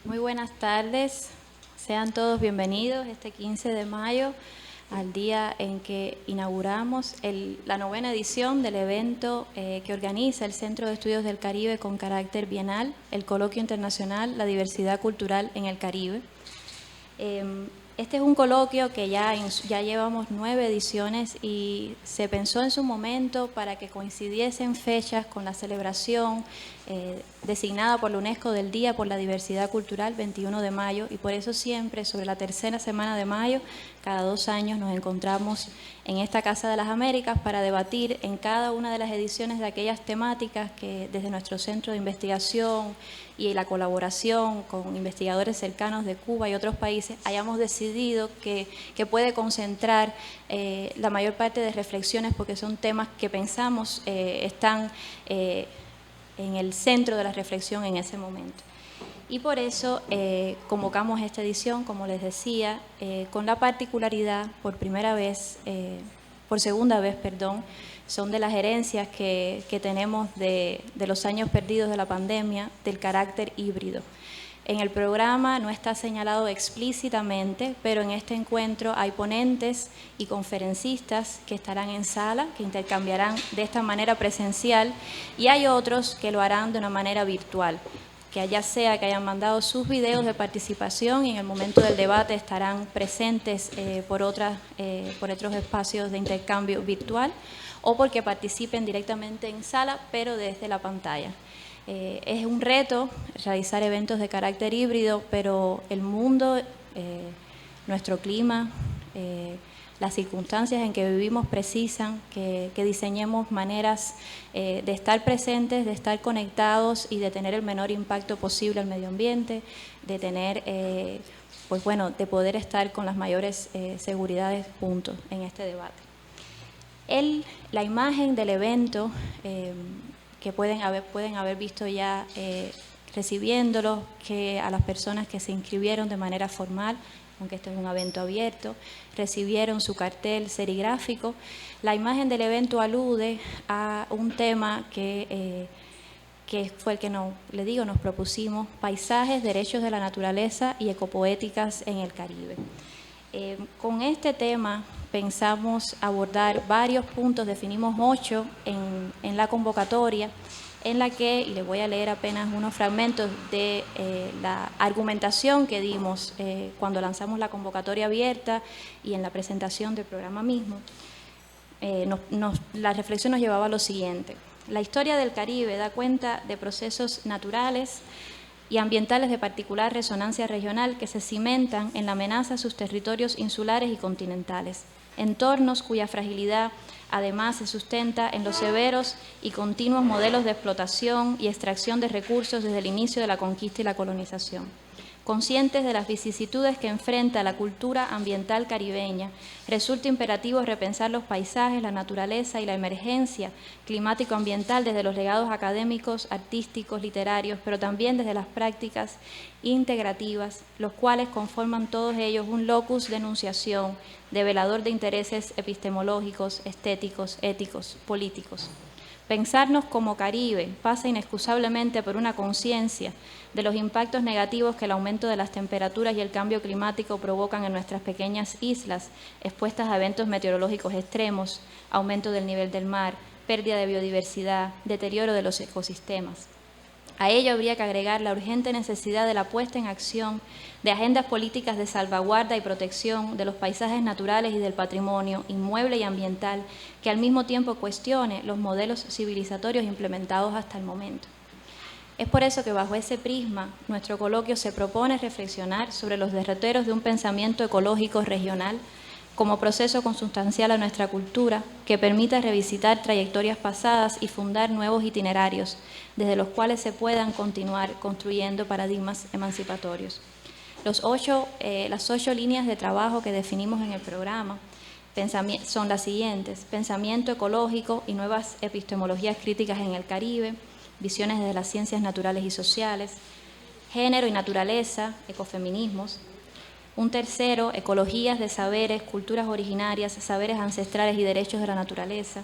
Muy buenas tardes, sean todos bienvenidos este 15 de mayo al día en que inauguramos la 9ª edición del evento que organiza el Centro de Estudios del Caribe con carácter bienal, el Coloquio Internacional La Diversidad Cultural en el Caribe. Este es un coloquio que ya llevamos 9 ediciones y se pensó en su momento para que coincidiesen fechas con la celebración designada por la UNESCO del Día por la Diversidad Cultural, 21 de mayo, y por eso siempre sobre la tercera semana de mayo, cada 2 años nos encontramos en esta Casa de las Américas para debatir en cada una de las ediciones de aquellas temáticas que desde nuestro centro de investigación y la colaboración con investigadores cercanos de Cuba y otros países hayamos decidido que puede concentrar la mayor parte de reflexiones, porque son temas que pensamos están en el centro de la reflexión en ese momento. Y por eso convocamos esta edición, como les decía, con la particularidad, por segunda vez, son de las herencias que tenemos de los años perdidos de la pandemia, del carácter híbrido. En el programa no está señalado explícitamente, pero en este encuentro hay ponentes y conferencistas que estarán en sala, que intercambiarán de esta manera presencial, y hay otros que lo harán de una manera virtual, que ya sea que hayan mandado sus videos de participación y en el momento del debate estarán presentes por otros espacios de intercambio virtual, o porque participen directamente en sala, pero desde la pantalla. Es un reto realizar eventos de carácter híbrido, pero el mundo, nuestro clima, las circunstancias en que vivimos precisan que diseñemos maneras de estar presentes, de estar conectados y de tener el menor impacto posible al medio ambiente, de tener, de poder estar con las mayores seguridades juntos en este debate. La imagen del evento que pueden haber visto ya recibiéndolo, que a las personas que se inscribieron de manera formal, aunque este es un evento abierto, recibieron su cartel serigráfico. La imagen del evento alude a un tema que fue el que nos propusimos: paisajes, derechos de la naturaleza y ecopoéticas en el Caribe. Con este tema pensamos abordar varios puntos, definimos 8 en la convocatoria, en la que, y les voy a leer apenas unos fragmentos de la argumentación que dimos cuando lanzamos la convocatoria abierta y en la presentación del programa mismo. La reflexión nos llevaba a lo siguiente: la historia del Caribe da cuenta de procesos naturales y ambientales de particular resonancia regional que se cimentan en la amenaza a sus territorios insulares y continentales, entornos cuya fragilidad además se sustenta en los severos y continuos modelos de explotación y extracción de recursos desde el inicio de la conquista y la colonización. Conscientes de las vicisitudes que enfrenta la cultura ambiental caribeña, resulta imperativo repensar los paisajes, la naturaleza y la emergencia climático-ambiental desde los legados académicos, artísticos, literarios, pero también desde las prácticas integrativas, los cuales conforman todos ellos un locus de enunciación, develador de intereses epistemológicos, estéticos, éticos, políticos. Pensarnos como Caribe pasa inexcusablemente por una conciencia de los impactos negativos que el aumento de las temperaturas y el cambio climático provocan en nuestras pequeñas islas, expuestas a eventos meteorológicos extremos, aumento del nivel del mar, pérdida de biodiversidad, deterioro de los ecosistemas. A ello habría que agregar la urgente necesidad de la puesta en acción de agendas políticas de salvaguarda y protección de los paisajes naturales y del patrimonio inmueble y ambiental, que al mismo tiempo cuestione los modelos civilizatorios implementados hasta el momento. Es por eso que bajo ese prisma nuestro coloquio se propone reflexionar sobre los derroteros de un pensamiento ecológico regional como proceso consustancial a nuestra cultura, que permita revisitar trayectorias pasadas y fundar nuevos itinerarios, desde los cuales se puedan continuar construyendo paradigmas emancipatorios. Las 8 líneas de trabajo que definimos en el programa son las siguientes: pensamiento ecológico y nuevas epistemologías críticas en el Caribe, visiones desde las ciencias naturales y sociales, género y naturaleza, ecofeminismos. Un tercero, ecologías de saberes, culturas originarias, saberes ancestrales y derechos de la naturaleza.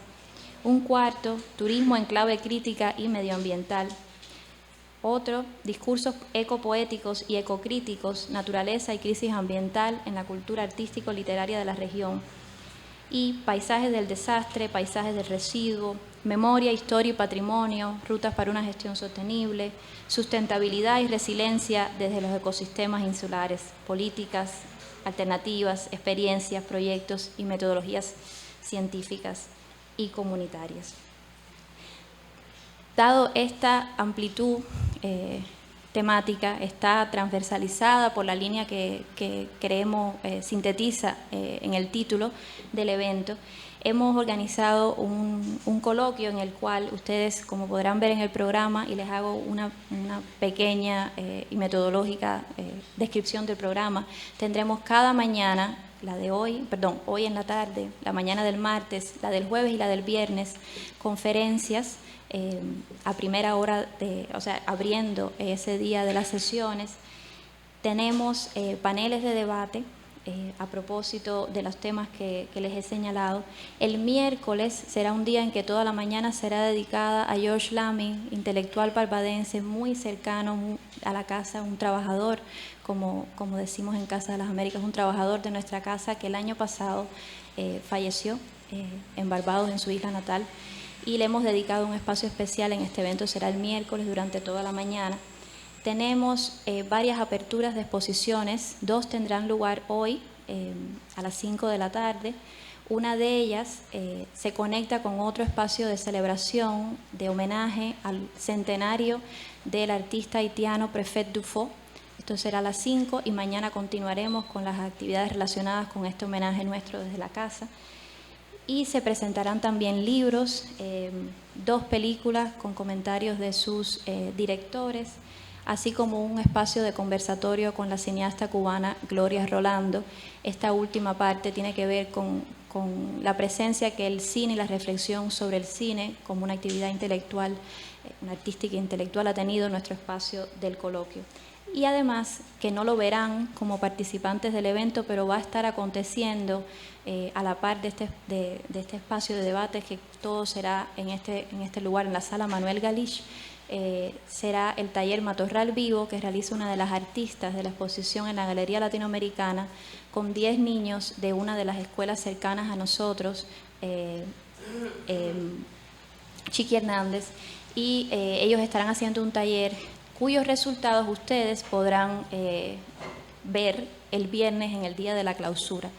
Un cuarto, turismo en clave crítica y medioambiental. Otro, discursos ecopoéticos y ecocríticos, naturaleza y crisis ambiental en la cultura artístico-literaria de la región. Y paisajes del desastre, paisajes del residuo, memoria, historia y patrimonio, rutas para una gestión sostenible, sustentabilidad y resiliencia desde los ecosistemas insulares, políticas, alternativas, experiencias, proyectos y metodologías científicas y comunitarias. Dado esta amplitud temática, está transversalizada por la línea que creemos sintetiza en el título del evento, hemos organizado un coloquio en el cual ustedes, como podrán ver en el programa, y les hago una pequeña y metodológica descripción del programa, tendremos cada mañana, la de hoy, hoy en la tarde, la mañana del martes, la del jueves y la del viernes, conferencias a primera hora, abriendo ese día de las sesiones. Tenemos paneles de debate a propósito de los temas que les he señalado. El miércoles será un día en que toda la mañana será dedicada a George Lamming, intelectual barbadense muy cercano a la casa, un trabajador, como decimos en Casa de las Américas, un trabajador de nuestra casa que el año pasado falleció en Barbados, en su isla natal, y le hemos dedicado un espacio especial en este evento. Será el miércoles durante toda la mañana. Tenemos varias aperturas de exposiciones, 2 tendrán lugar hoy a las 5 de la tarde. Una de ellas se conecta con otro espacio de celebración, de homenaje al centenario del artista haitiano Prefet Dufaux. Esto será a las 5 y mañana continuaremos con las actividades relacionadas con este homenaje nuestro desde la casa. Y se presentarán también libros, 2 películas con comentarios de sus directores, así como un espacio de conversatorio con la cineasta cubana Gloria Rolando. Esta última parte tiene que ver con la presencia que el cine y la reflexión sobre el cine como una actividad intelectual, una artística e intelectual, ha tenido en nuestro espacio del coloquio. Y además que no lo verán como participantes del evento, pero va a estar aconteciendo a la par de este espacio de debate, que todo será en este lugar, en la sala Manuel Galich. Será el taller Matorral Vivo, que realiza una de las artistas de la exposición en la Galería Latinoamericana, con 10 niños de una de las escuelas cercanas a nosotros, Chiqui Hernández, y ellos estarán haciendo un taller cuyos resultados ustedes podrán ver el viernes en el día de la clausura.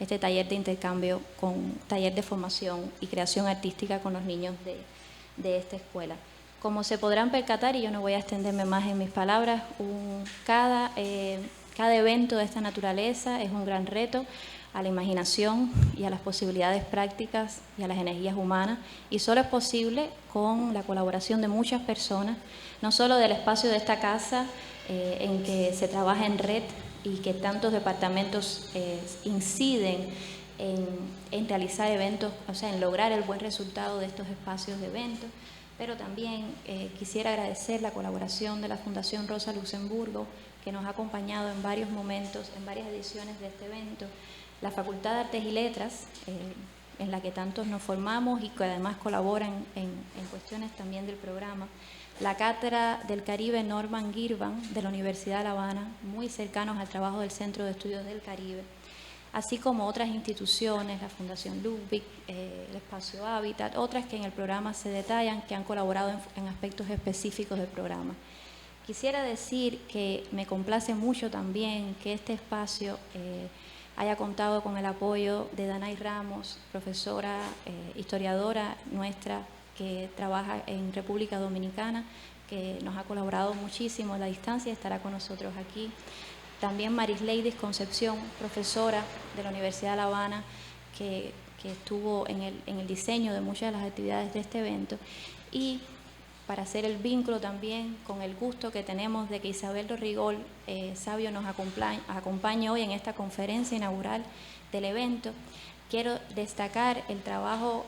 Este taller de intercambio, taller de formación y creación artística con los niños de esta escuela. Como se podrán percatar, y yo no voy a extenderme más en mis palabras, cada evento de esta naturaleza es un gran reto a la imaginación y a las posibilidades prácticas y a las energías humanas, y solo es posible con la colaboración de muchas personas, no solo del espacio de esta casa en que se trabaja en red y que tantos departamentos inciden en realizar eventos, o sea, en lograr el buen resultado de estos espacios de eventos, pero también quisiera agradecer la colaboración de la Fundación Rosa Luxemburgo, que nos ha acompañado en varios momentos, en varias ediciones de este evento, la Facultad de Artes y Letras, en la que tantos nos formamos y que además colaboran en cuestiones también del programa, la Cátedra del Caribe Norman Girvan de la Universidad de La Habana, muy cercanos al trabajo del Centro de Estudios del Caribe, así como otras instituciones, la Fundación Ludwig, el Espacio Hábitat, otras que en el programa se detallan, que han colaborado en aspectos específicos del programa. Quisiera decir que me complace mucho también que este espacio haya contado con el apoyo de Danay Ramos, profesora, historiadora nuestra, que trabaja en República Dominicana, que nos ha colaborado muchísimo a la distancia y estará con nosotros aquí. También Marisleidis Concepción, profesora de la Universidad de La Habana, que estuvo en el diseño de muchas de las actividades de este evento. Y para hacer el vínculo también con el gusto que tenemos de que Isabel Dorrigol, Sabio, nos acompañe hoy en esta conferencia inaugural del evento, quiero destacar el trabajo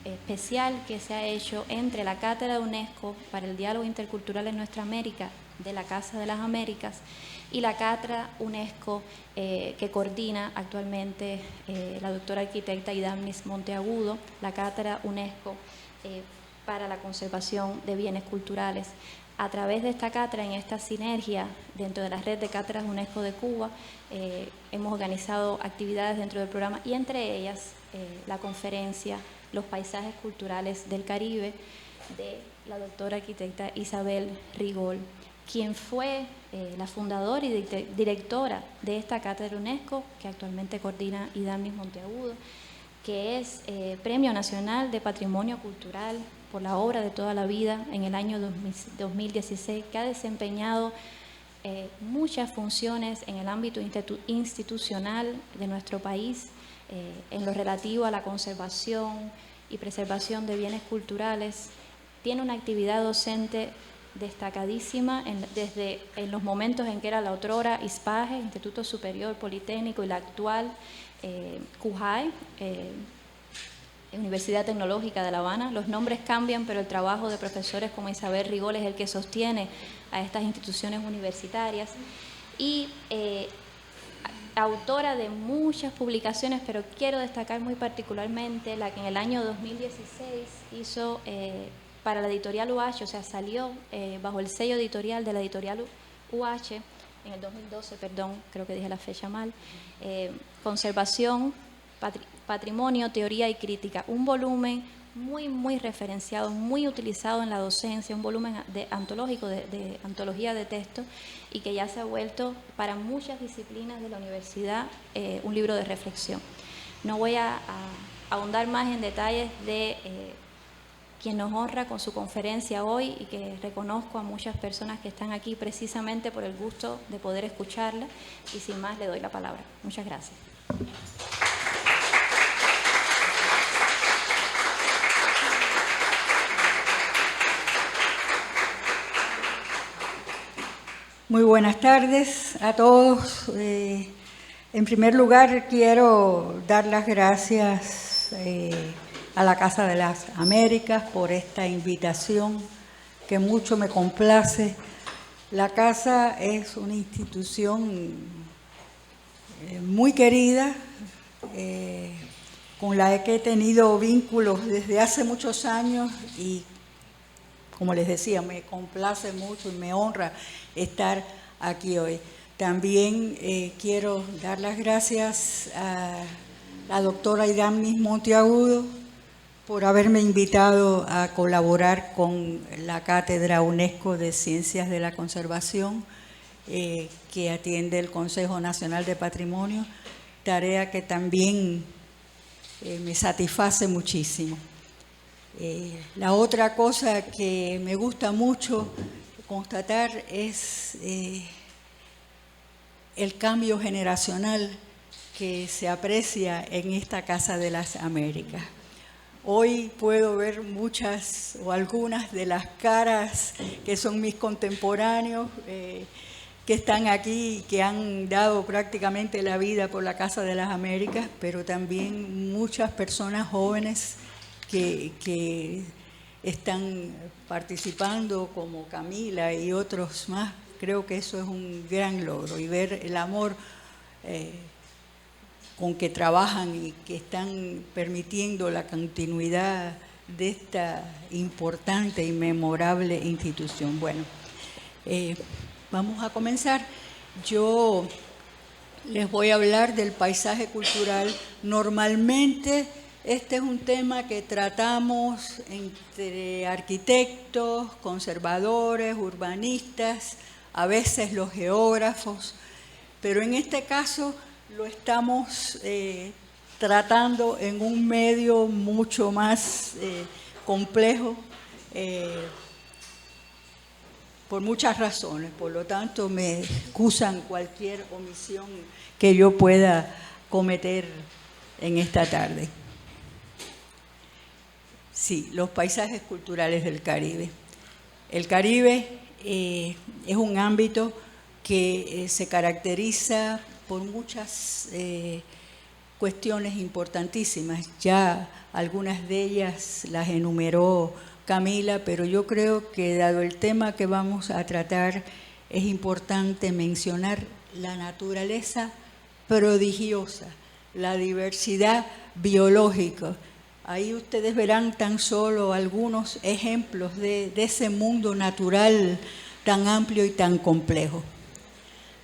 especial que se ha hecho entre la Cátedra de UNESCO para el Diálogo Intercultural en Nuestra América, de la Casa de las Américas, y la Cátedra UNESCO que coordina actualmente la doctora arquitecta Idamnis Monteagudo, la Cátedra UNESCO para la conservación de bienes culturales. A través de esta cátedra, en esta sinergia dentro de la red de cátedras UNESCO de Cuba, hemos organizado actividades dentro del programa y entre ellas la conferencia Los paisajes culturales del Caribe de la doctora arquitecta Isabel Rigol, quien fue la fundadora y directora de esta cátedra UNESCO, que actualmente coordina Idamis Monteagudo, que es Premio Nacional de Patrimonio Cultural por la obra de toda la vida en el año 2016, que ha desempeñado muchas funciones en el ámbito institucional de nuestro país, en lo relativo a la conservación y preservación de bienes culturales. Tiene una actividad docente destacadísima desde en los momentos en que era la otrora ISPAGE, Instituto Superior Politécnico, y la actual CUJAE, Universidad Tecnológica de La Habana. Los nombres cambian, pero el trabajo de profesores como Isabel Rigol es el que sostiene a estas instituciones universitarias, y autora de muchas publicaciones, pero quiero destacar muy particularmente la que en el año 2016 hizo para la editorial UH, o sea, salió bajo el sello editorial de la editorial UH en el 2012, perdón, creo que dije la fecha mal, Conservación, Patrimonio, Teoría y Crítica, un volumen muy referenciado, muy utilizado en la docencia, un volumen antológico, de antología de texto, y que ya se ha vuelto para muchas disciplinas de la universidad un libro de reflexión. No voy a ahondar más en detalles de quien nos honra con su conferencia hoy, y que reconozco a muchas personas que están aquí precisamente por el gusto de poder escucharla, y sin más le doy la palabra. Muchas gracias. Muy buenas tardes a todos. En primer lugar, quiero dar las gracias a la Casa de las Américas por esta invitación que mucho me complace. La Casa es una institución muy querida, con la que he tenido vínculos desde hace muchos años, y como les decía, me complace mucho y me honra estar aquí hoy. También quiero dar las gracias a la doctora Idamis Monteagudo por haberme invitado a colaborar con la Cátedra UNESCO de Ciencias de la Conservación, que atiende el Consejo Nacional de Patrimonio, tarea que también me satisface muchísimo. La otra cosa que me gusta mucho constatar es el cambio generacional que se aprecia en esta Casa de las Américas. Hoy puedo ver muchas o algunas de las caras que son mis contemporáneos, que están aquí y que han dado prácticamente la vida por la Casa de las Américas, pero también muchas personas jóvenes que están participando, como Camila y otros más. Creo que eso es un gran logro, y ver el amor con que trabajan y que están permitiendo la continuidad de esta importante y memorable institución. Bueno, vamos a comenzar. Yo les voy a hablar del paisaje cultural. Normalmente este es un tema que tratamos entre arquitectos, conservadores, urbanistas, a veces los geógrafos, pero en este caso lo estamos tratando en un medio mucho más complejo, por muchas razones. Por lo tanto, me excusan cualquier omisión que yo pueda cometer en esta tarde. Sí, los paisajes culturales del Caribe. El Caribe es un ámbito que se caracteriza por muchas cuestiones importantísimas. Ya algunas de ellas las enumeró Camila, pero yo creo que dado el tema que vamos a tratar, es importante mencionar la naturaleza prodigiosa, la diversidad biológica Ahí ustedes verán tan solo algunos ejemplos de ese mundo natural tan amplio y tan complejo.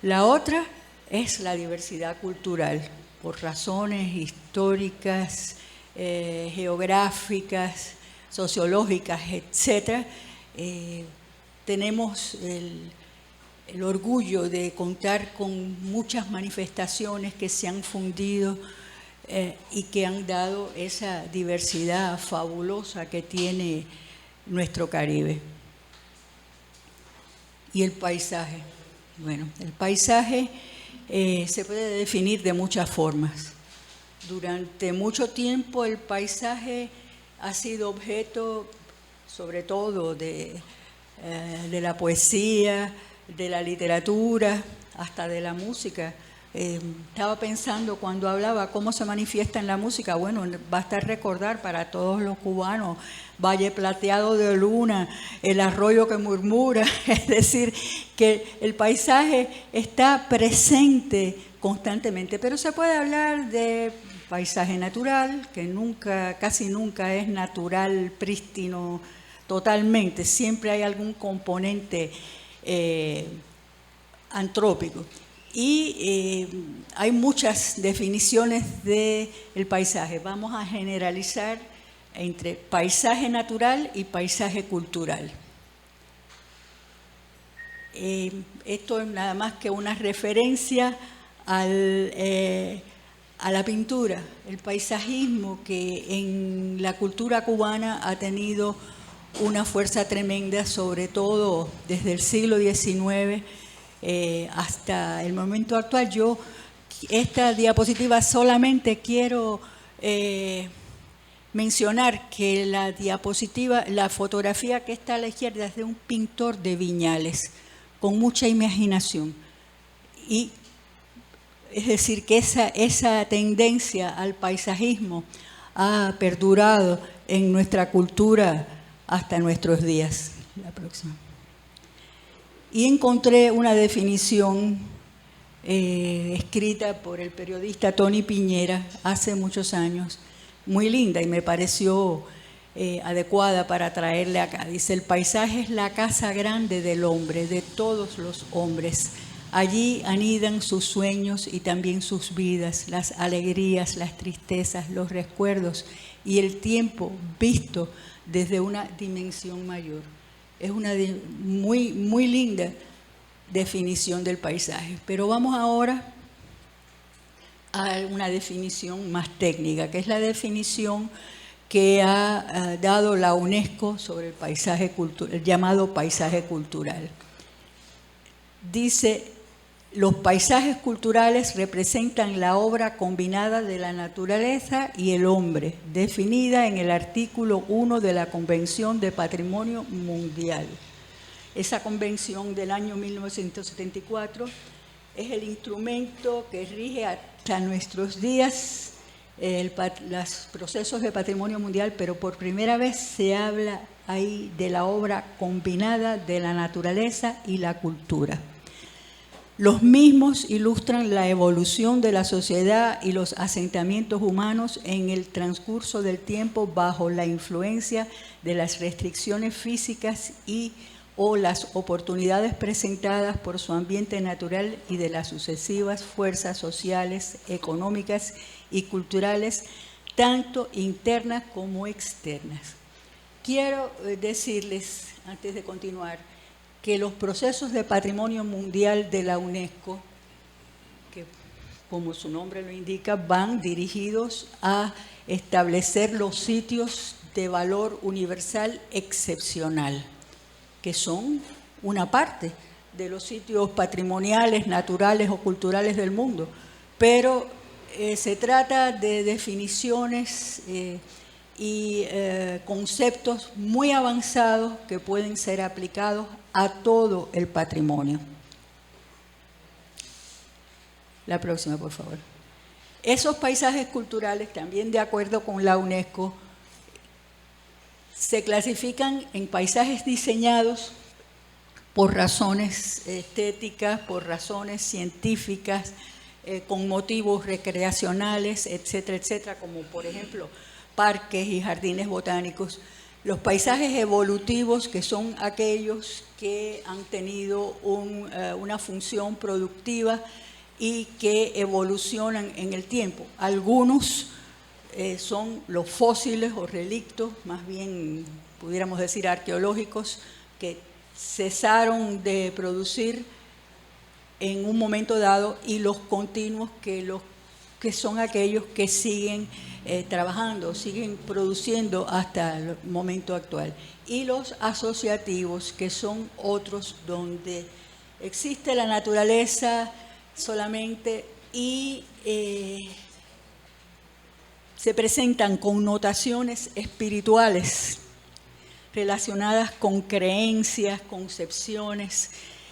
La otra es la diversidad cultural, por razones históricas, geográficas, sociológicas, etc. Tenemos el orgullo de contar con muchas manifestaciones que se han fundido y que han dado esa diversidad fabulosa que tiene nuestro Caribe. Y el paisaje. Bueno, el paisaje se puede definir de muchas formas. Durante mucho tiempo el paisaje ha sido objeto, sobre todo, de la poesía, de la literatura, hasta de la música. Estaba pensando cuando hablaba cómo se manifiesta en la música. Bueno, basta recordar para todos los cubanos Valle Plateado de Luna, el arroyo que murmura, es decir, que el paisaje está presente constantemente, pero se puede hablar de paisaje natural, que casi nunca es natural, prístino, totalmente, siempre hay algún componente antrópico. Y hay muchas definiciones del paisaje. Vamos a generalizar entre paisaje natural y paisaje cultural. Esto es nada más que una referencia a la pintura, el paisajismo que en la cultura cubana ha tenido una fuerza tremenda, sobre todo desde el siglo XIX hasta el momento actual. Yo esta diapositiva solamente quiero mencionar que la fotografía que está a la izquierda es de un pintor de Viñales, con mucha imaginación. Y es decir, que esa tendencia al paisajismo ha perdurado en nuestra cultura hasta nuestros días. La próxima. Y encontré una definición escrita por el periodista Tony Piñera hace muchos años, muy linda, y me pareció adecuada para traerle acá. Dice: el paisaje es la casa grande del hombre, de todos los hombres. Allí anidan sus sueños y también sus vidas, las alegrías, las tristezas, los recuerdos y el tiempo visto desde una dimensión mayor. Es una muy, muy linda definición del paisaje. Pero vamos ahora a una definición más técnica, que es la definición que ha dado la UNESCO sobre el paisaje cultural, el llamado paisaje cultural. Dice: los paisajes culturales representan la obra combinada de la naturaleza y el hombre, definida en el artículo 1 de la Convención de Patrimonio Mundial. Esa convención del año 1974 es el instrumento que rige hasta nuestros días los procesos de patrimonio mundial, pero por primera vez se habla ahí de la obra combinada de la naturaleza y la cultura. Los mismos ilustran la evolución de la sociedad y los asentamientos humanos en el transcurso del tiempo bajo la influencia de las restricciones físicas o las oportunidades presentadas por su ambiente natural y de las sucesivas fuerzas sociales, económicas y culturales, tanto internas como externas. Quiero decirles, antes de continuar, que los procesos de patrimonio mundial de la UNESCO, que como su nombre lo indica, van dirigidos a establecer los sitios de valor universal excepcional, que son una parte de los sitios patrimoniales, naturales o culturales del mundo, pero se trata de definiciones y conceptos muy avanzados que pueden ser aplicados a todo el patrimonio. La próxima, por favor. Esos paisajes culturales, también de acuerdo con la UNESCO, se clasifican en paisajes diseñados por razones estéticas, por razones científicas, con motivos recreacionales, etcétera, etcétera, como por ejemplo parques y jardines botánicos. Los paisajes evolutivos, que son aquellos que han tenido una función productiva y que evolucionan en el tiempo. Algunos son los fósiles o relictos, más bien pudiéramos decir arqueológicos, que cesaron de producir en un momento dado, y los continuos, que son aquellos que siguen trabajando, siguen produciendo hasta el momento actual. Y los asociativos, que son otros donde existe la naturaleza solamente y se presentan connotaciones espirituales relacionadas con creencias, concepciones,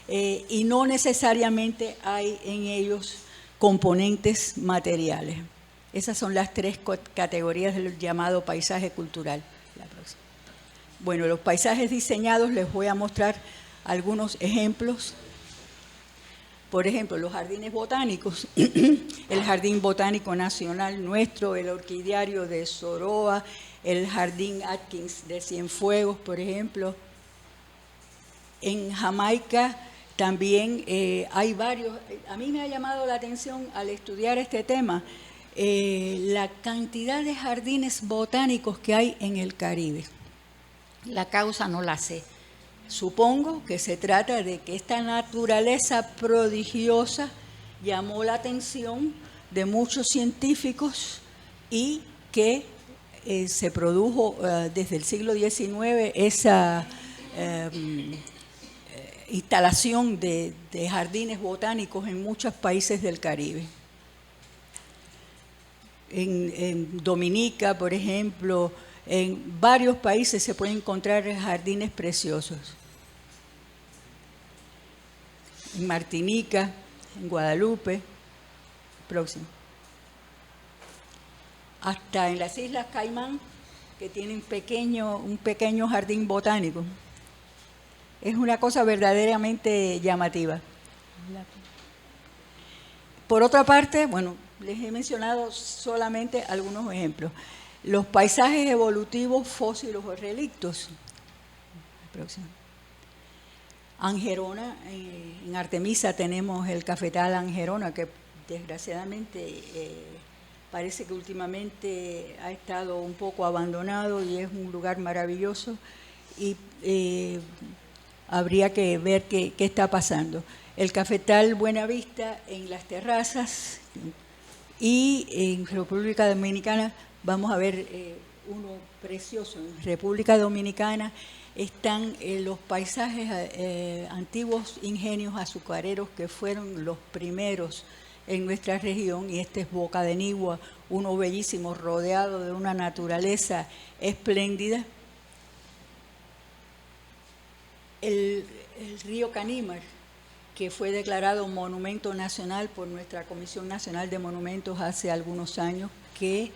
y no necesariamente hay en ellos componentes materiales. Esas son las tres categorías del llamado paisaje cultural. Bueno, los paisajes diseñados, les voy a mostrar algunos ejemplos. Por ejemplo, los jardines botánicos, el Jardín Botánico Nacional nuestro, el Orquidiario de Soroa, el Jardín Atkins de Cienfuegos, por ejemplo. En Jamaica también hay varios. A mí me ha llamado la atención al estudiar este tema la cantidad de jardines botánicos que hay en el Caribe. La causa no la sé. Supongo que se trata de que esta naturaleza prodigiosa llamó la atención de muchos científicos y que se produjo desde el siglo XIX esa instalación de jardines botánicos en muchos países del Caribe. En Dominica, por ejemplo, en varios países se pueden encontrar jardines preciosos. En Martinica, en Guadalupe, próximo. Hasta en las Islas Caimán, que tienen un pequeño jardín botánico. Es una cosa verdaderamente llamativa. Por otra parte, bueno, les he mencionado solamente algunos ejemplos. Los paisajes evolutivos fósiles o relictos. Próximo. Angerona, en Artemisa tenemos el cafetal Angerona, que desgraciadamente parece que últimamente ha estado un poco abandonado y es un lugar maravilloso, y habría que ver qué está pasando. El cafetal Buenavista en Las Terrazas, y en República Dominicana vamos a ver uno precioso. En República Dominicana están los paisajes antiguos ingenios azucareros que fueron los primeros en nuestra región, y este es Boca de Nigua, uno bellísimo, rodeado de una naturaleza espléndida. El río Canímar, que fue declarado Monumento Nacional por nuestra Comisión Nacional de Monumentos hace algunos años, que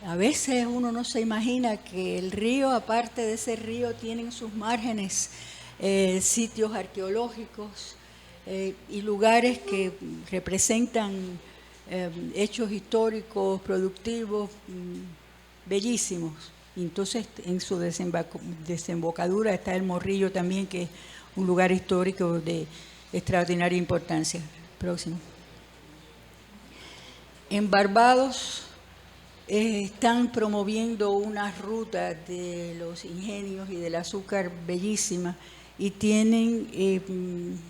a veces uno no se imagina que el río, aparte de ese río, tiene en sus márgenes sitios arqueológicos y lugares que representan hechos históricos, productivos, bellísimos. Entonces, en su desembocadura está el Morrillo también, que es un lugar histórico de extraordinaria importancia. Próximo. En Barbados están promoviendo una ruta de los ingenios y del azúcar bellísima, y tienen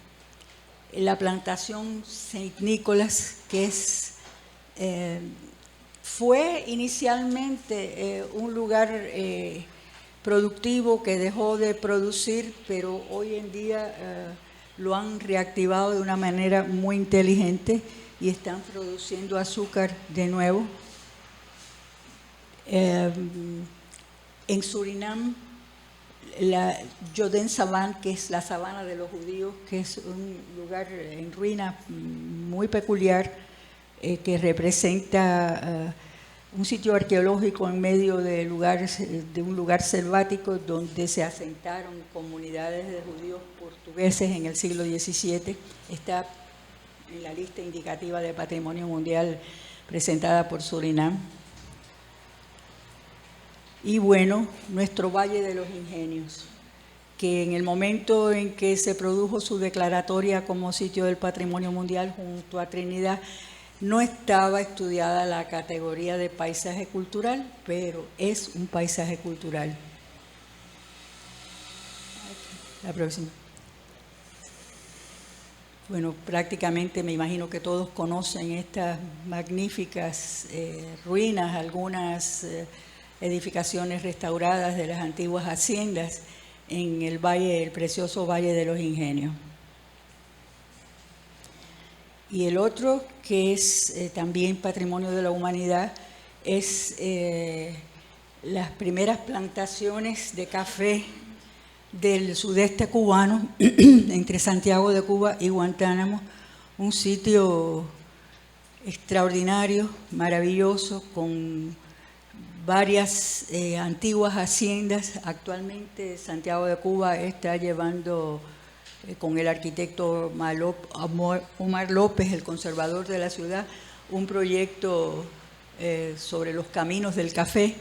la plantación Saint Nicholas, que fue inicialmente un lugar productivo que dejó de producir, pero hoy en día lo han reactivado de una manera muy inteligente y están produciendo azúcar de nuevo. En Surinam, la Jodén Savan, que es la sabana de los judíos, que es un lugar en ruina muy peculiar, que representa un sitio arqueológico en medio de un lugar selvático donde se asentaron comunidades de judíos portugueses en el siglo XVII. Está en la lista indicativa de Patrimonio Mundial presentada por Surinam. Y bueno, nuestro Valle de los Ingenios, que en el momento en que se produjo su declaratoria como sitio del Patrimonio Mundial junto a Trinidad, no estaba estudiada la categoría de paisaje cultural, pero es un paisaje cultural. La próxima. Bueno, prácticamente me imagino que todos conocen estas magníficas ruinas, algunas edificaciones restauradas de las antiguas haciendas en el valle, el precioso Valle de los Ingenios. Y el otro, que es también patrimonio de la humanidad, es las primeras plantaciones de café del sudeste cubano, entre Santiago de Cuba y Guantánamo, un sitio extraordinario, maravilloso, con varias antiguas haciendas. Actualmente Santiago de Cuba está llevando con el arquitecto Omar López, el conservador de la ciudad, un proyecto sobre los caminos del café,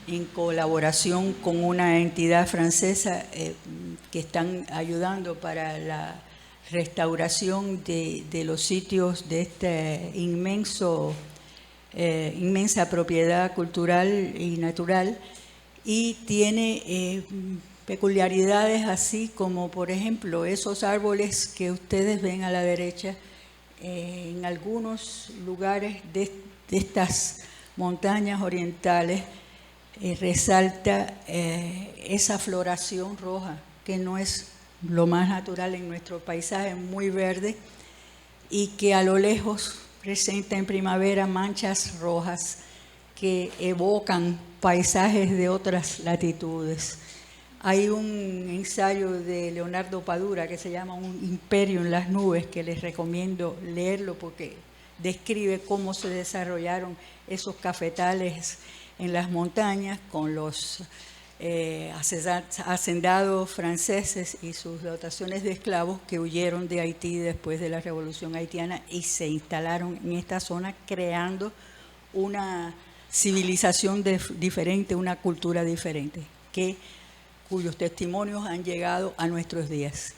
en colaboración con una entidad francesa que están ayudando para la restauración de los sitios de esta inmensa propiedad cultural y natural, y tiene peculiaridades así como, por ejemplo, esos árboles que ustedes ven a la derecha, en algunos lugares de estas montañas orientales, resalta esa floración roja, que no es lo más natural en nuestro paisaje, muy verde, y que a lo lejos presenta en primavera manchas rojas que evocan paisajes de otras latitudes. Hay un ensayo de Leonardo Padura que se llama Un imperio en las nubes, que les recomiendo leerlo porque describe cómo se desarrollaron esos cafetales en las montañas con los hacendados franceses y sus dotaciones de esclavos que huyeron de Haití después de la Revolución Haitiana y se instalaron en esta zona, creando una civilización diferente, una cultura diferente, cuyos testimonios han llegado a nuestros días.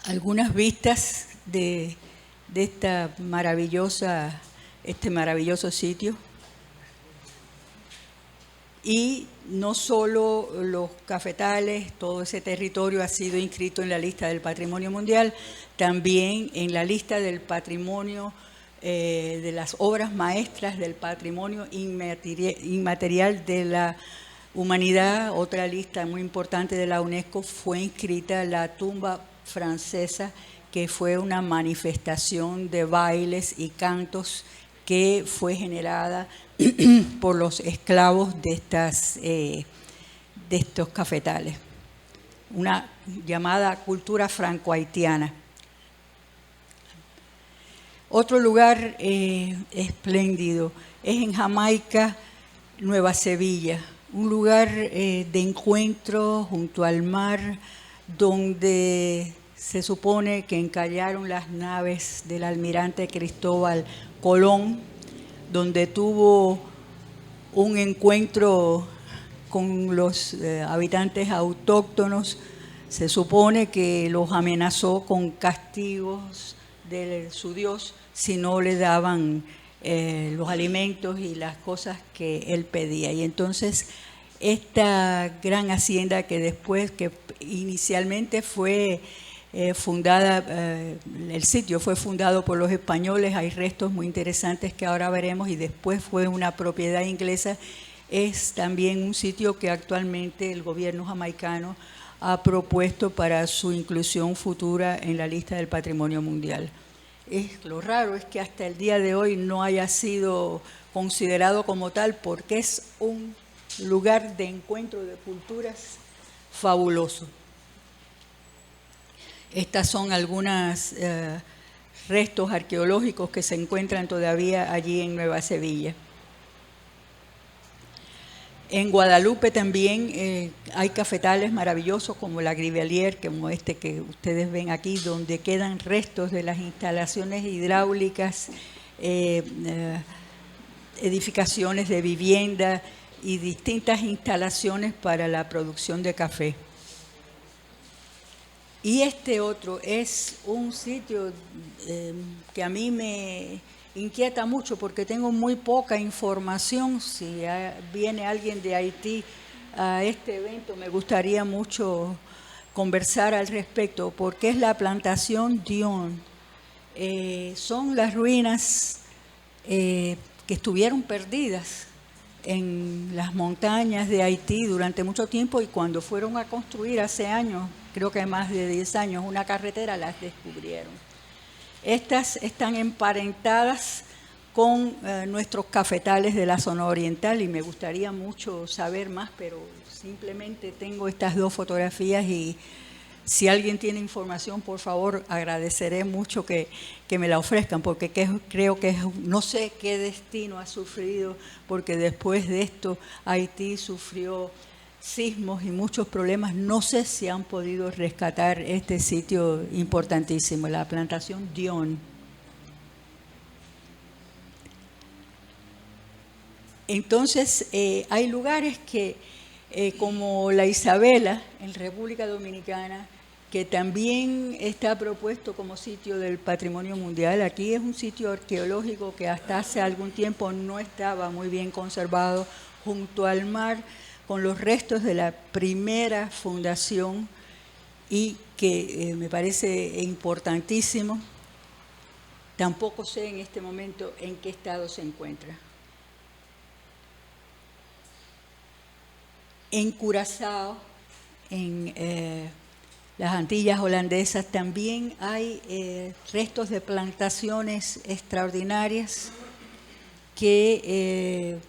Algunas vistas de este maravilloso sitio. Y no solo los cafetales, todo ese territorio ha sido inscrito en la lista del Patrimonio Mundial, también en la lista del patrimonio de las obras maestras del patrimonio inmaterial de la humanidad. Otra lista muy importante de la UNESCO fue inscrita la tumba francesa, que fue una manifestación de bailes y cantos que fue generada por los esclavos de estos cafetales, una llamada cultura franco-haitiana. Otro lugar espléndido es en Jamaica, Nueva Sevilla, un lugar de encuentro junto al mar, donde se supone que encallaron las naves del almirante Cristóbal Colón, donde tuvo un encuentro con los habitantes autóctonos. Se supone que los amenazó con castigos de su Dios si no le daban los alimentos y las cosas que él pedía. Y entonces esta gran hacienda que inicialmente fue el sitio fue fundado por los españoles, hay restos muy interesantes que ahora veremos, y después fue una propiedad inglesa. Es también un sitio que actualmente el gobierno jamaicano ha propuesto para su inclusión futura en la lista del Patrimonio Mundial. Lo raro es que hasta el día de hoy no haya sido considerado como tal, porque es un lugar de encuentro de culturas fabuloso. Estas son algunos restos arqueológicos que se encuentran todavía allí en Nueva Sevilla. En Guadalupe también hay cafetales maravillosos como la Grivelier, como este que ustedes ven aquí, donde quedan restos de las instalaciones hidráulicas, edificaciones de vivienda, y distintas instalaciones para la producción de café. Y este otro es un sitio que a mí me inquieta mucho porque tengo muy poca información. Si viene alguien de Haití a este evento, me gustaría mucho conversar al respecto, porque es la plantación Dion. Son las ruinas que estuvieron perdidas en las montañas de Haití durante mucho tiempo, y cuando fueron a construir hace años, creo que más de 10 años, una carretera, las descubrieron. Estas están emparentadas con nuestros cafetales de la zona oriental, y me gustaría mucho saber más, pero simplemente tengo estas dos fotografías, y si alguien tiene información, por favor, agradeceré mucho que me la ofrezcan, porque creo que no sé qué destino ha sufrido, porque después de esto Haití sufrió sismos y muchos problemas. No sé si han podido rescatar este sitio importantísimo, la plantación Dion. Entonces, hay lugares que, como la Isabela, en República Dominicana, que también está propuesto como sitio del Patrimonio Mundial. Aquí es un sitio arqueológico que hasta hace algún tiempo no estaba muy bien conservado, junto al mar, con los restos de la primera fundación, y que me parece importantísimo. Tampoco sé en este momento en qué estado se encuentra. En Curazao, en las Antillas Holandesas, también hay restos de plantaciones extraordinarias que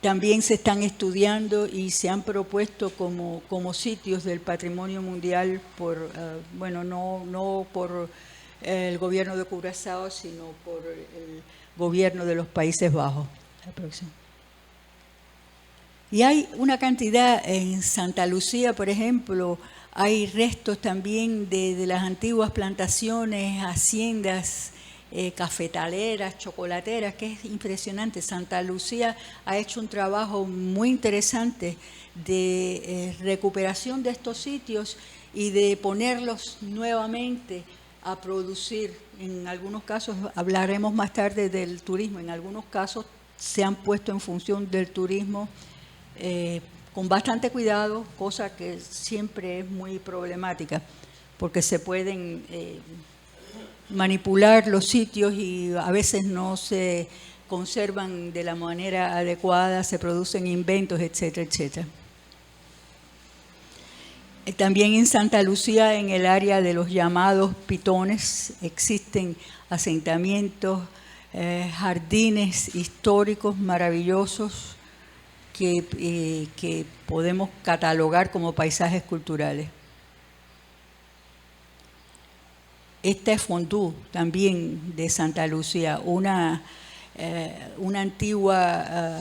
también se están estudiando y se han propuesto como sitios del patrimonio mundial por, bueno, no por el gobierno de Curazao, sino por el gobierno de los Países Bajos. La próxima. Y hay una cantidad en Santa Lucía, por ejemplo, hay restos también de las antiguas plantaciones, haciendas cafetaleras, chocolateras, que es impresionante. Santa Lucía ha hecho un trabajo muy interesante de recuperación de estos sitios y de ponerlos nuevamente a producir. En algunos casos, hablaremos más tarde del turismo, en algunos casos se han puesto en función del turismo con bastante cuidado, cosa que siempre es muy problemática, porque se pueden manipular los sitios y a veces no se conservan de la manera adecuada, se producen inventos, etcétera, etcétera. También en Santa Lucía, en el área de los llamados pitones, existen asentamientos, jardines históricos maravillosos, que podemos catalogar como paisajes culturales. Esta es Fondú, también de Santa Lucía, una antigua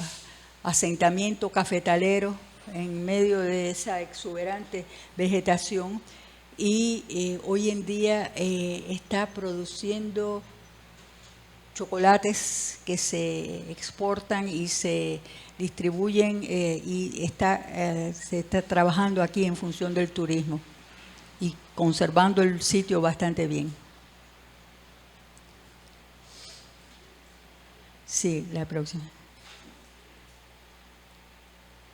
asentamiento cafetalero en medio de esa exuberante vegetación, y hoy en día está produciendo chocolates que se exportan y se distribuyen, y se está trabajando aquí en función del turismo y conservando el sitio bastante bien. Sí, la próxima.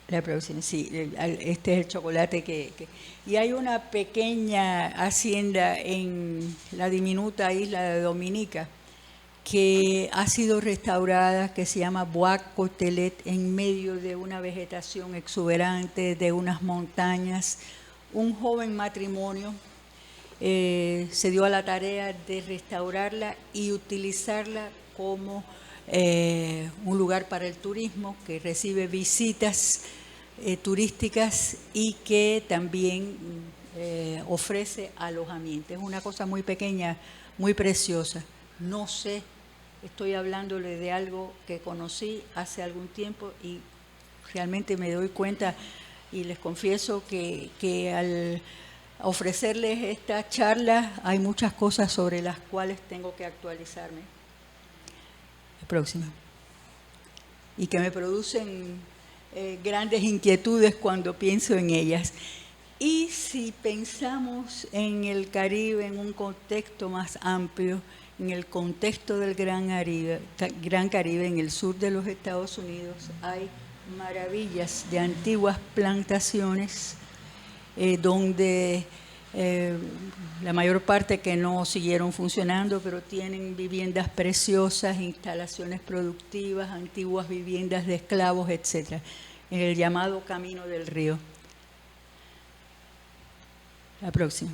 La próxima, sí. Este es el chocolate y hay una pequeña hacienda en la diminuta isla de Dominica que ha sido restaurada, que se llama Bois Cotelet, en medio de una vegetación exuberante, de unas montañas. Un joven matrimonio se dio a la tarea de restaurarla y utilizarla como un lugar para el turismo, que recibe visitas turísticas y que también ofrece alojamiento. Es una cosa muy pequeña, muy preciosa. No sé, estoy hablándole de algo que conocí hace algún tiempo y realmente me doy cuenta y les confieso que al ofrecerles esta charla hay muchas cosas sobre las cuales tengo que actualizarme. La próxima. y que me producen grandes inquietudes cuando pienso en ellas. Y si pensamos en el Caribe en un contexto más amplio, en el contexto del Gran Caribe, en el sur de los Estados Unidos, hay maravillas de antiguas plantaciones donde la mayor parte que no siguieron funcionando, pero tienen viviendas preciosas, instalaciones productivas, antiguas viviendas de esclavos, etc., en el llamado Camino del Río. La próxima.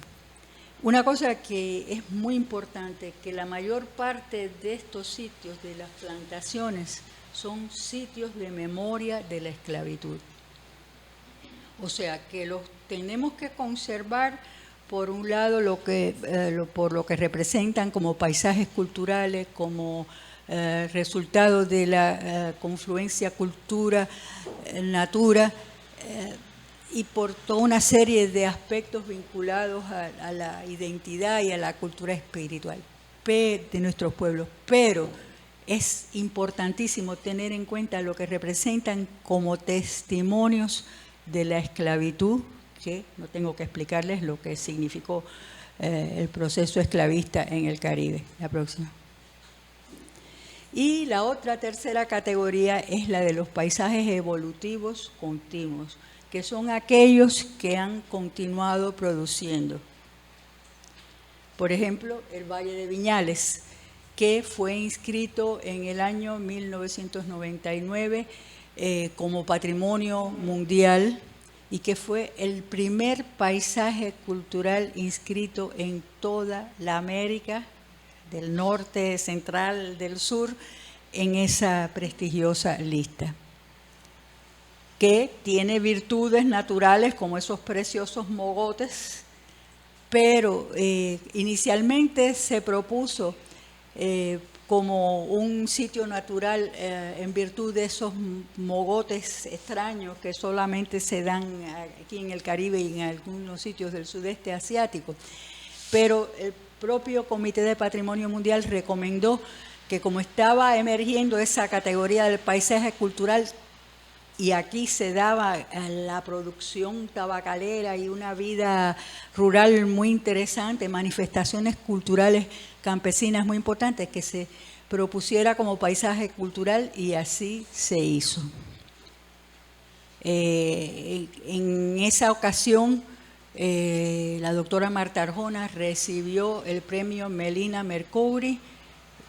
Una cosa que es muy importante, que la mayor parte de estos sitios, de las plantaciones, son sitios de memoria de la esclavitud. O sea, que los tenemos que conservar, por un lado, por lo que representan como paisajes culturales, como resultado de la confluencia cultura-natura, y por toda una serie de aspectos vinculados a la identidad y a la cultura espiritual de nuestros pueblos. Pero es importantísimo tener en cuenta lo que representan como testimonios de la esclavitud, que no tengo que explicarles lo que significó el proceso esclavista en el Caribe. La próxima. Y la tercera categoría es la de los paisajes evolutivos continuos, que son aquellos que han continuado produciendo. Por ejemplo, el Valle de Viñales, que fue inscrito en el año 1999 como Patrimonio Mundial y que fue el primer paisaje cultural inscrito en toda la América del Norte, Central, del Sur, en esa prestigiosa lista, que tiene virtudes naturales como esos preciosos mogotes, pero inicialmente se propuso como un sitio natural en virtud de esos mogotes extraños que solamente se dan aquí en el Caribe y en algunos sitios del sudeste asiático. Pero el propio Comité de Patrimonio Mundial recomendó que, como estaba emergiendo esa categoría del paisaje cultural, y aquí se daba la producción tabacalera y una vida rural muy interesante, manifestaciones culturales campesinas muy importantes, que se propusiera como paisaje cultural, y así se hizo. En esa ocasión, la doctora Marta Arjona recibió el premio Melina Mercouri,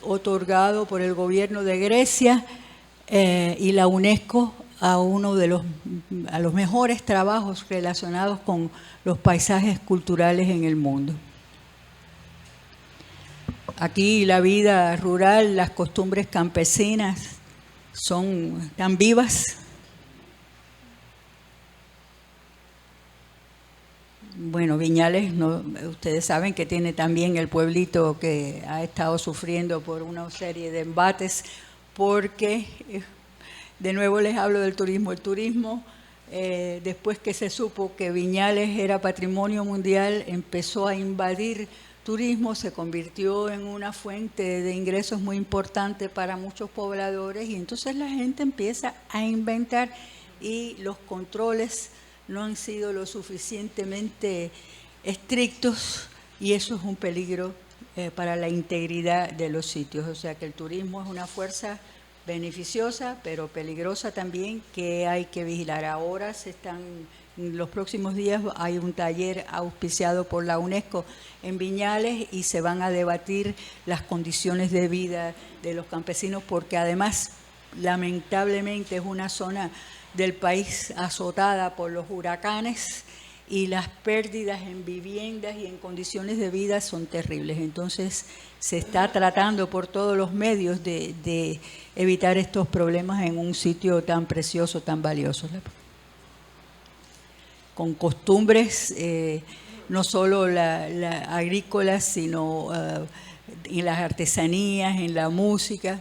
otorgado por el gobierno de Grecia y la UNESCO a uno de los mejores trabajos relacionados con los paisajes culturales en el mundo. Aquí la vida rural, las costumbres campesinas son tan vivas. Bueno, Viñales, ustedes saben que tiene también el pueblito que ha estado sufriendo por una serie de embates, porque, de nuevo les hablo del turismo. El turismo, después que se supo que Viñales era patrimonio mundial, empezó a invadir turismo, se convirtió en una fuente de ingresos muy importante para muchos pobladores, y entonces la gente empieza a inventar, y los controles no han sido lo suficientemente estrictos, y eso es un peligro para la integridad de los sitios. O sea que el turismo es una fuerza beneficiosa, pero peligrosa también, que hay que vigilar. Ahora en los próximos días hay un taller auspiciado por la UNESCO en Viñales, y se van a debatir las condiciones de vida de los campesinos, porque además, lamentablemente, es una zona del país azotada por los huracanes, y las pérdidas en viviendas y en condiciones de vida son terribles. Entonces se está tratando por todos los medios de evitar estos problemas en un sitio tan precioso, tan valioso, con costumbres no solo agrícolas, sino en las artesanías, en la música,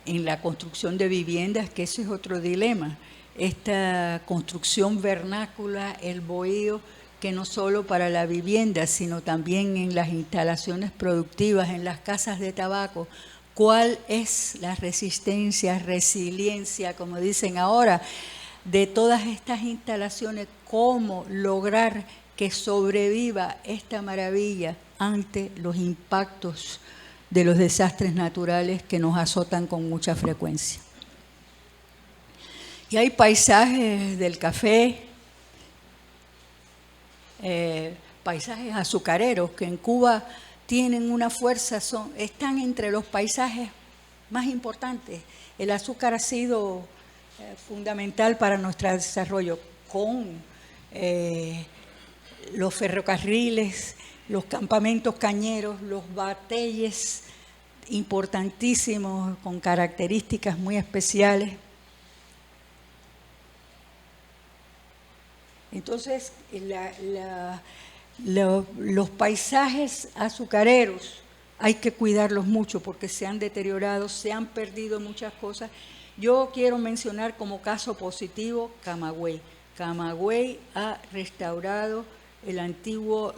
en la construcción de viviendas, que ese es otro dilema. Esta construcción vernácula, el bohío, que no solo para la vivienda, sino también en las instalaciones productivas, en las casas de tabaco, cuál es la resistencia, resiliencia, como dicen ahora, de todas estas instalaciones, cómo lograr que sobreviva esta maravilla ante los impactos de los desastres naturales que nos azotan con mucha frecuencia. Y hay paisajes del café, paisajes azucareros que en Cuba tienen una fuerza, están entre los paisajes más importantes. El azúcar ha sido fundamental para nuestro desarrollo, con los ferrocarriles, los campamentos cañeros, los bateyes importantísimos con características muy especiales. Entonces, los paisajes azucareros hay que cuidarlos mucho porque se han deteriorado, se han perdido muchas cosas. Yo quiero mencionar como caso positivo Camagüey. Camagüey ha restaurado el antiguo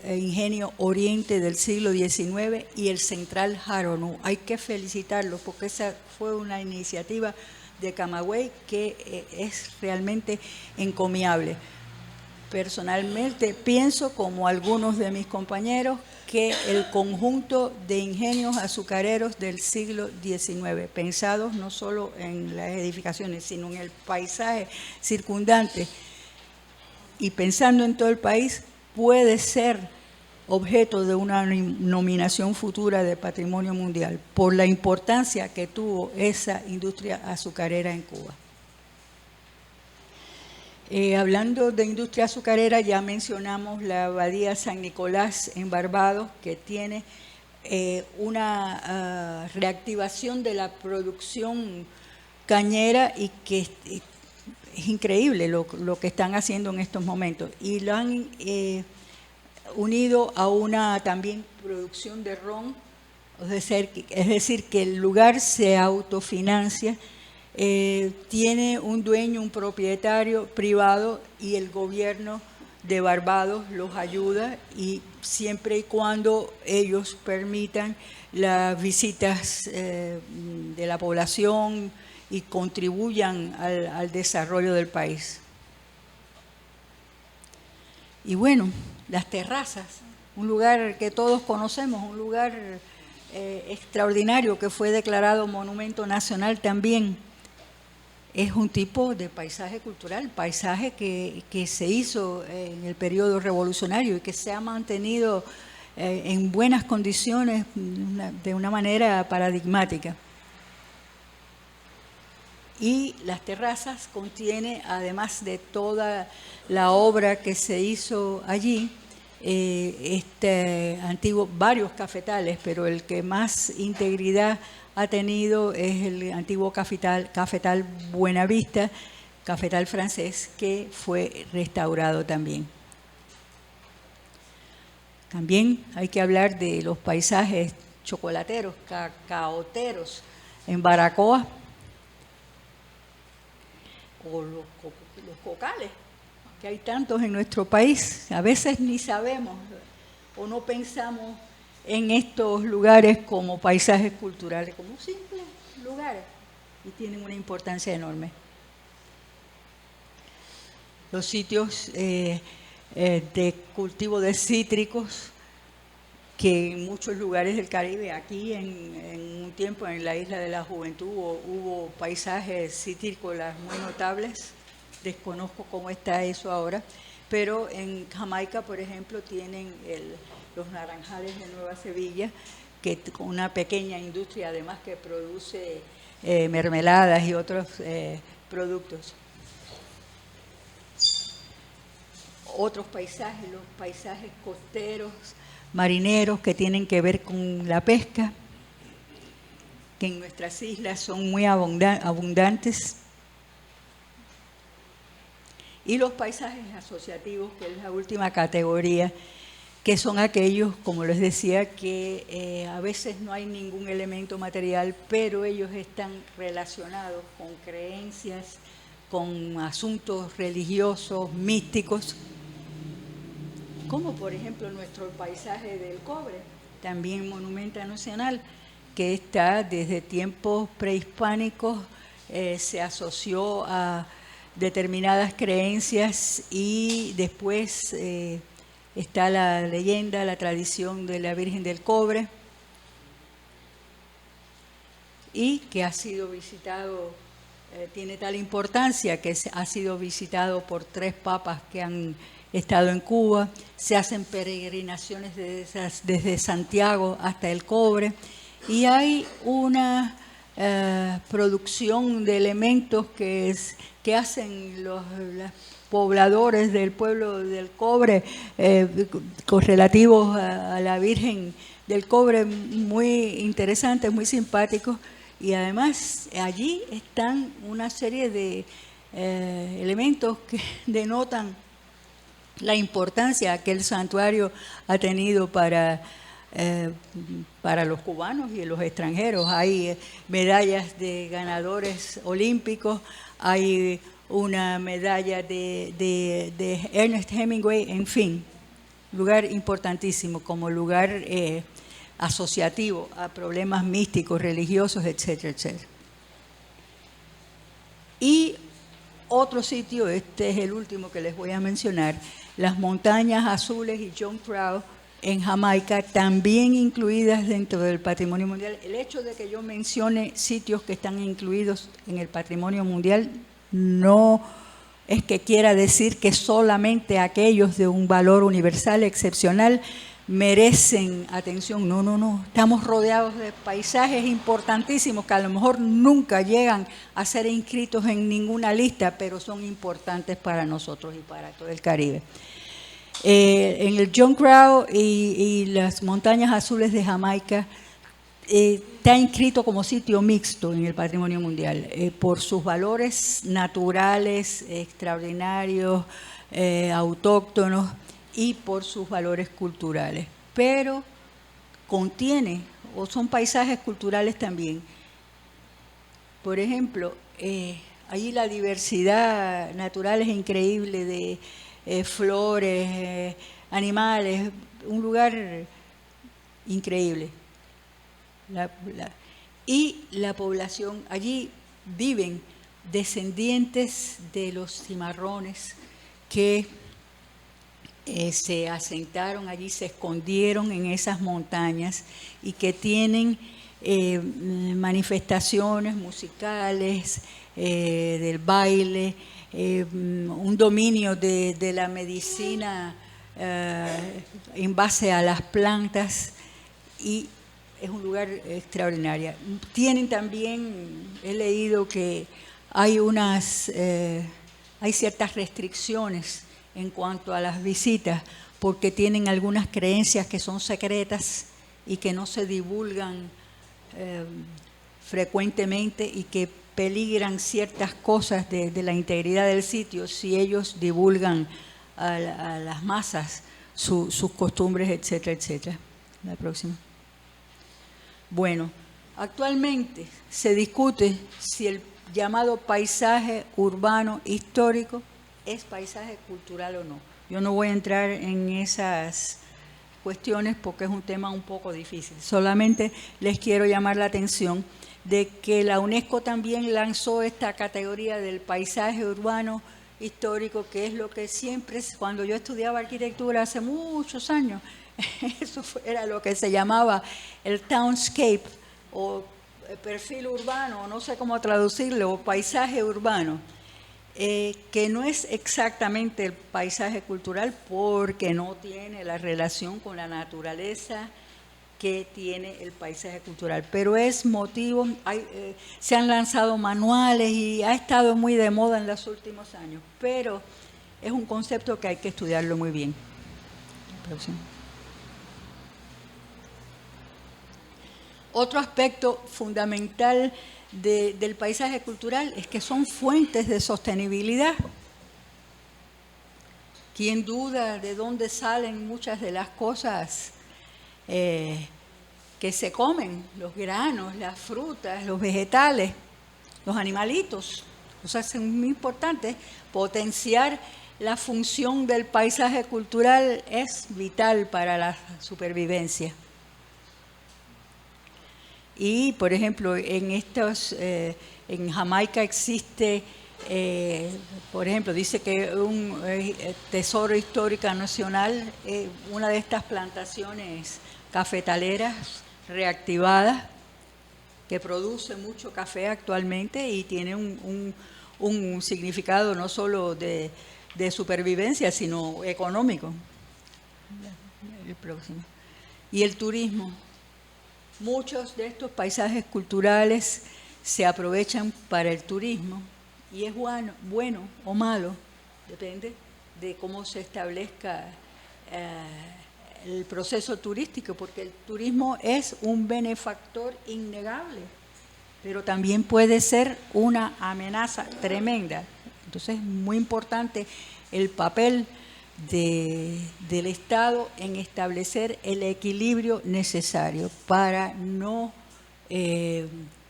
ingenio Oriente del siglo XIX y el Central Jaronú. Hay que felicitarlos porque esa fue una iniciativa de Camagüey que es realmente encomiable. Personalmente pienso, como algunos de mis compañeros, que el conjunto de ingenios azucareros del siglo XIX, pensados no solo en las edificaciones, sino en el paisaje circundante y pensando en todo el país, puede ser objeto de una nominación futura de Patrimonio Mundial por la importancia que tuvo esa industria azucarera en Cuba. Hablando de industria azucarera, ya mencionamos la abadía San Nicolás en Barbados, que tiene una reactivación de la producción cañera y que es increíble lo que están haciendo en estos momentos. Y lo han unido a una también producción de ron, es decir, que el lugar se autofinancia. Tiene un dueño, un propietario privado y el gobierno de Barbados los ayuda y siempre y cuando ellos permitan las visitas de la población y contribuyan al desarrollo del país. Y bueno, las terrazas, un lugar que todos conocemos, un lugar extraordinario que fue declarado Monumento Nacional también. Es un tipo de paisaje cultural, paisaje que se hizo en el periodo revolucionario y que se ha mantenido en buenas condiciones de una manera paradigmática. Y las terrazas contiene, además de toda la obra que se hizo allí, varios cafetales, pero el que más integridad ha tenido es el antiguo cafetal Buenavista, cafetal francés, que fue restaurado también. También hay que hablar de los paisajes chocolateros, cacaoteros en Baracoa, o los cocales, que hay tantos en nuestro país. A veces ni sabemos o no pensamos en estos lugares como paisajes culturales, como simples lugares, y tienen una importancia enorme. Los sitios de cultivo de cítricos, que en muchos lugares del Caribe, aquí en un tiempo en la Isla de la Juventud hubo paisajes citrícolas muy notables. Desconozco cómo está eso ahora, pero en Jamaica, por ejemplo, tienen los naranjales de Nueva Sevilla, que con una pequeña industria además que produce mermeladas y otros productos. Otros paisajes, los paisajes costeros, marineros, que tienen que ver con la pesca, que en nuestras islas son muy abundantes. Y los paisajes asociativos, que es la última categoría, que son aquellos, como les decía, que a veces no hay ningún elemento material, pero ellos están relacionados con creencias, con asuntos religiosos, místicos, como por ejemplo nuestro paisaje del cobre, también monumento nacional, que está desde tiempos prehispánicos, se asoció a determinadas creencias y después está la leyenda, la tradición de la Virgen del Cobre, y que ha sido visitado, tiene tal importancia que ha sido visitado por 3 papas que han estado en Cuba. Se hacen peregrinaciones desde Santiago hasta el Cobre, y hay una producción de elementos que hacen los pobladores del pueblo del Cobre relativos a la Virgen del Cobre, muy interesantes, muy simpáticos. Y además allí están una serie de elementos que denotan la importancia que el santuario ha tenido para los cubanos y los extranjeros. Hay medallas de ganadores olímpicos, hay una medalla de Ernest Hemingway, en fin, lugar importantísimo como lugar asociativo a problemas místicos, religiosos, etcétera, etcétera. Y otro sitio, este es el último que les voy a mencionar, las Montañas Azules y John Crow en Jamaica, también incluidas dentro del Patrimonio Mundial. El hecho de que yo mencione sitios que están incluidos en el Patrimonio Mundial no es que quiera decir que solamente aquellos de un valor universal excepcional merecen atención. No, no, no. Estamos rodeados de paisajes importantísimos que a lo mejor nunca llegan a ser inscritos en ninguna lista, pero son importantes para nosotros y para todo el Caribe. En el John Crow y las Montañas Azules de Jamaica está inscrito como sitio mixto en el Patrimonio Mundial por sus valores naturales extraordinarios, autóctonos, y por sus valores culturales, pero contiene, o son paisajes culturales también. Por ejemplo, allí la diversidad natural es increíble, de flores, animales, un lugar increíble. Y la población, allí viven descendientes de los cimarrones que se asentaron allí, se escondieron en esas montañas y que tienen manifestaciones musicales, del baile, un dominio de la medicina en base a las plantas, y es un lugar extraordinario. Tienen también, he leído que hay ciertas restricciones en cuanto a las visitas, porque tienen algunas creencias que son secretas y que no se divulgan frecuentemente, y que peligran ciertas cosas de la integridad del sitio si ellos divulgan a las masas sus costumbres, etcétera, etcétera. La próxima. Bueno, actualmente se discute si el llamado paisaje urbano histórico es paisaje cultural o no. Yo no voy a entrar en esas cuestiones porque es un tema un poco difícil. Solamente les quiero llamar la atención de que la UNESCO también lanzó esta categoría del paisaje urbano histórico, que es lo que siempre, cuando yo estudiaba arquitectura hace muchos años, eso era lo que se llamaba el townscape, o perfil urbano, no sé cómo traducirlo, o paisaje urbano. Que no es exactamente el paisaje cultural porque no tiene la relación con la naturaleza que tiene el paisaje cultural, pero es motivo, se han lanzado manuales y ha estado muy de moda en los últimos años, pero es un concepto que hay que estudiarlo muy bien. Otro aspecto fundamental del paisaje cultural es que son fuentes de sostenibilidad. ¿Quién duda de dónde salen muchas de las cosas que se comen? Los granos, las frutas, los vegetales, los animalitos. O sea, es muy importante potenciar la función del paisaje cultural, es vital para la supervivencia. Y, por ejemplo, en Jamaica existe, por ejemplo, dice que un tesoro histórico nacional, una de estas plantaciones cafetaleras reactivadas, que produce mucho café actualmente y tiene un significado no solo de supervivencia, sino económico. El próximo. Y el turismo. Muchos de estos paisajes culturales se aprovechan para el turismo y es bueno o malo, depende de cómo se establezca el proceso turístico, porque el turismo es un benefactor innegable, pero también puede ser una amenaza tremenda. Entonces es muy importante el papel del Estado en establecer el equilibrio necesario para no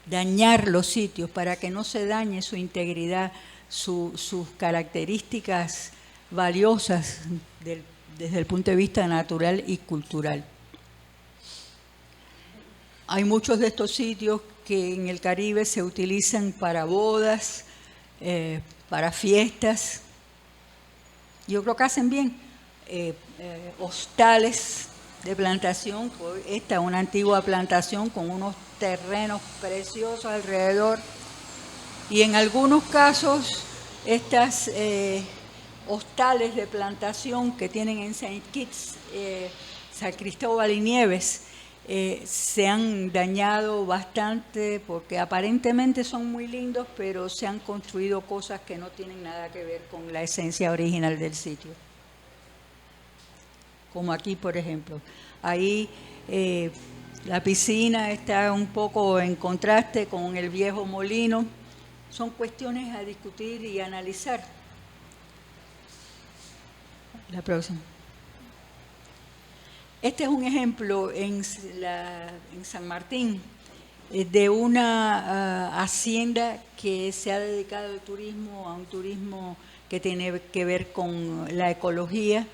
dañar los sitios, para que no se dañe su integridad, sus características valiosas desde el punto de vista natural y cultural. Hay muchos de estos sitios que en el Caribe se utilizan para bodas, para fiestas. Yo creo que hacen bien. Hostales de plantación, esta es una antigua plantación con unos terrenos preciosos alrededor. Y en algunos casos, estas hostales de plantación que tienen en Saint Kitts, San Cristóbal y Nieves, se han dañado bastante porque aparentemente son muy lindos, pero se han construido cosas que no tienen nada que ver con la esencia original del sitio. Como aquí, por ejemplo. Ahí la piscina está un poco en contraste con el viejo molino. Son cuestiones a discutir y analizar. La próxima. Este es un ejemplo en San Martín de una hacienda que se ha dedicado al turismo, a un turismo que tiene que ver con la ecología.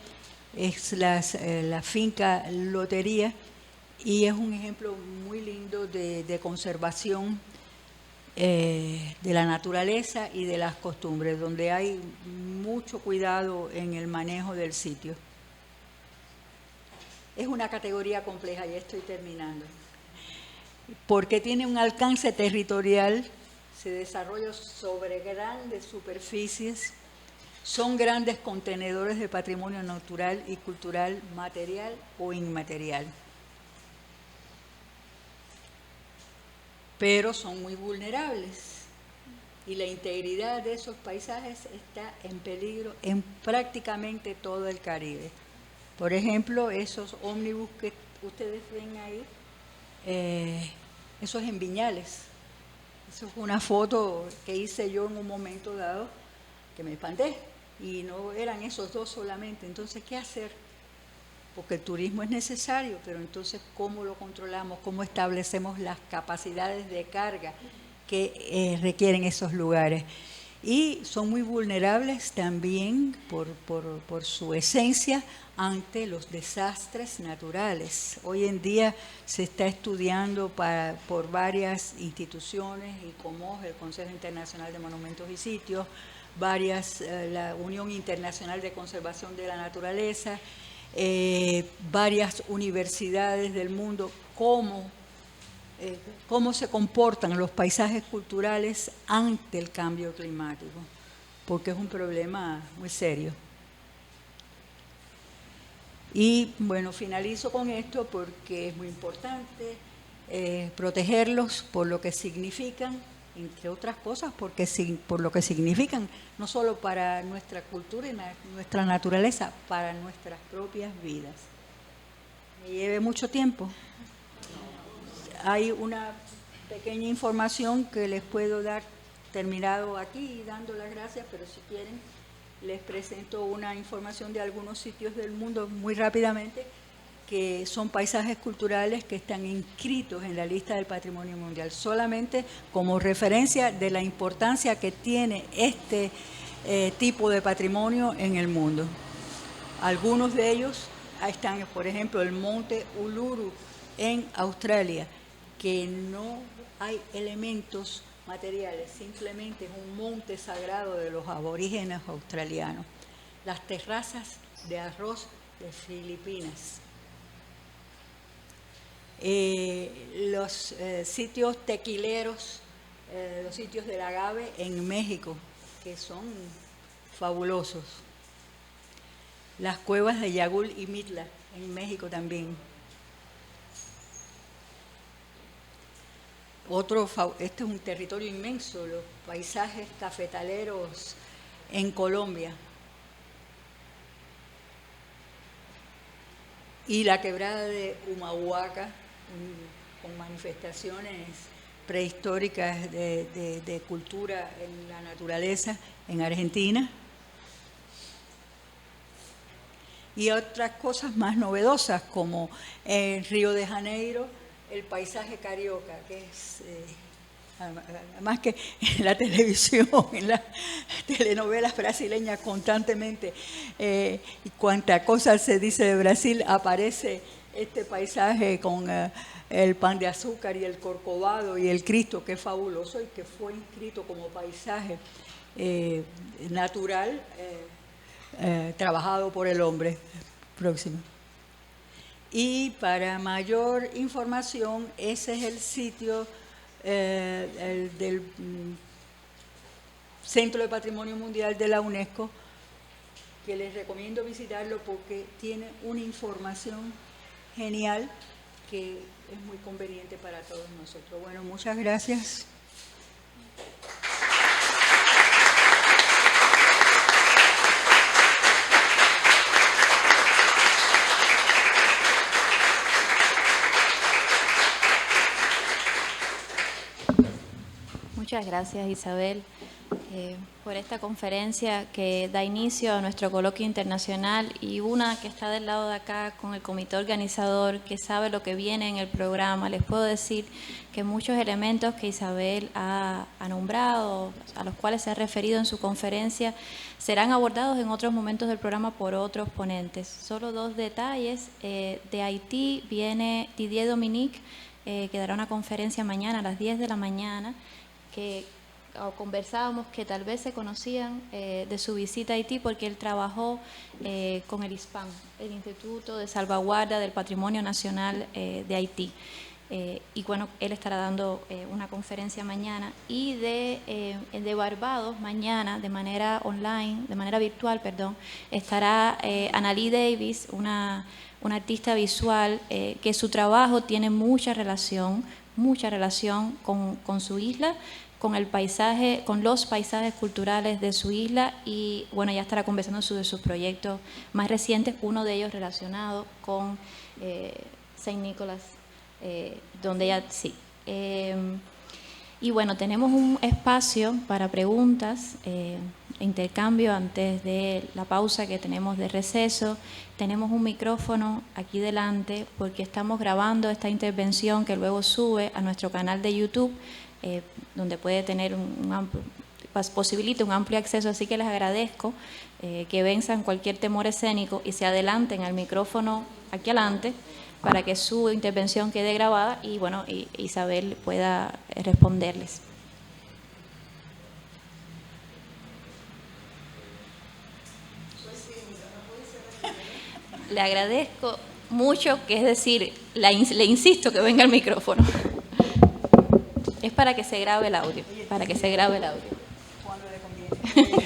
Es la finca Lotería y es un ejemplo muy lindo de conservación de la naturaleza y de las costumbres, donde hay mucho cuidado en el manejo del sitio. Es una categoría compleja, ya estoy terminando, porque tiene un alcance territorial, se desarrolla sobre grandes superficies, son grandes contenedores de patrimonio natural y cultural, material o inmaterial. Pero son muy vulnerables y la integridad de esos paisajes está en peligro en prácticamente todo el Caribe. Por ejemplo, esos ómnibus que ustedes ven ahí, eso es en Viñales. Eso fue una foto que hice yo en un momento dado que me espanté. Y no eran esos dos solamente. Entonces, ¿qué hacer? Porque el turismo es necesario, pero entonces, ¿cómo lo controlamos? ¿Cómo establecemos las capacidades de carga que requieren esos lugares? Y son muy vulnerables también por su esencia ante los desastres naturales. Hoy en día se está estudiando por varias instituciones y como el Consejo Internacional de Monumentos y Sitios, la Unión Internacional de Conservación de la Naturaleza, varias universidades del mundo, cómo se comportan los paisajes culturales ante el cambio climático, porque es un problema muy serio. Y bueno, finalizo con esto porque es muy importante protegerlos por lo que significan, entre otras cosas, por lo que significan, no solo para nuestra cultura y nuestra naturaleza, para nuestras propias vidas. Me lleve mucho tiempo. Hay una pequeña información que les puedo dar terminado aquí, dando las gracias, pero si quieren les presento una información de algunos sitios del mundo muy rápidamente, que son paisajes culturales que están inscritos en la lista del Patrimonio Mundial, solamente como referencia de la importancia que tiene este tipo de patrimonio en el mundo. Algunos de ellos están, por ejemplo, el monte Uluru en Australia, que no hay elementos materiales, simplemente es un monte sagrado de los aborígenes australianos. Las terrazas de arroz de Filipinas. Los sitios tequileros, los sitios del agave en México, que son fabulosos. Las cuevas de Yagul y Mitla en México también. Este es un territorio inmenso, los paisajes cafetaleros en Colombia. Y la quebrada de Humahuaca, con manifestaciones prehistóricas de cultura en la naturaleza en Argentina. Y otras cosas más novedosas, como en Río de Janeiro, el paisaje carioca, que es, además que en la televisión, en las telenovelas brasileñas constantemente, y cuanta cosa se dice de Brasil, aparece este paisaje con el pan de azúcar y el corcovado y el Cristo, que es fabuloso y que fue inscrito como paisaje natural, trabajado por el hombre. Próximo. Y para mayor información, ese es el sitio del Centro de Patrimonio Mundial de la UNESCO, que les recomiendo visitarlo porque tiene una información genial que es muy conveniente para todos nosotros. Bueno, muchas gracias. Muchas gracias, Isabel, por esta conferencia que da inicio a nuestro coloquio internacional, y una que está del lado de acá con el comité organizador, que sabe lo que viene en el programa. Les puedo decir que muchos elementos que Isabel ha nombrado, a los cuales se ha referido en su conferencia, serán abordados en otros momentos del programa por otros ponentes. Solo dos detalles. De Haití viene Didier Dominique, que dará una conferencia mañana a las 10 de la mañana, que conversábamos que tal vez se conocían de su visita a Haití porque él trabajó con el ISPAN, el Instituto de Salvaguarda del Patrimonio Nacional de Haití. Y bueno, él estará dando una conferencia mañana. Y de Barbados, mañana, de manera online, de manera virtual, perdón, estará Annalie Davis, una artista visual que su trabajo tiene mucha relación con su isla, con el paisaje, con los paisajes culturales de su isla, y bueno, ya estará conversando sobre sus proyectos más recientes, uno de ellos relacionado con Saint Nicholas, donde ella sí. Y bueno, tenemos un espacio para preguntas, intercambio antes de la pausa que tenemos de receso. Tenemos un micrófono aquí delante porque estamos grabando esta intervención que luego sube a nuestro canal de YouTube, donde puede tener posibilita un amplio acceso, así que les agradezco que venzan cualquier temor escénico y se adelanten al micrófono aquí adelante para que su intervención quede grabada y bueno, Isabel pueda responderles. Le agradezco mucho, que es decir, le insisto que venga el micrófono. Es para que se grabe el audio, Cuando le conviene.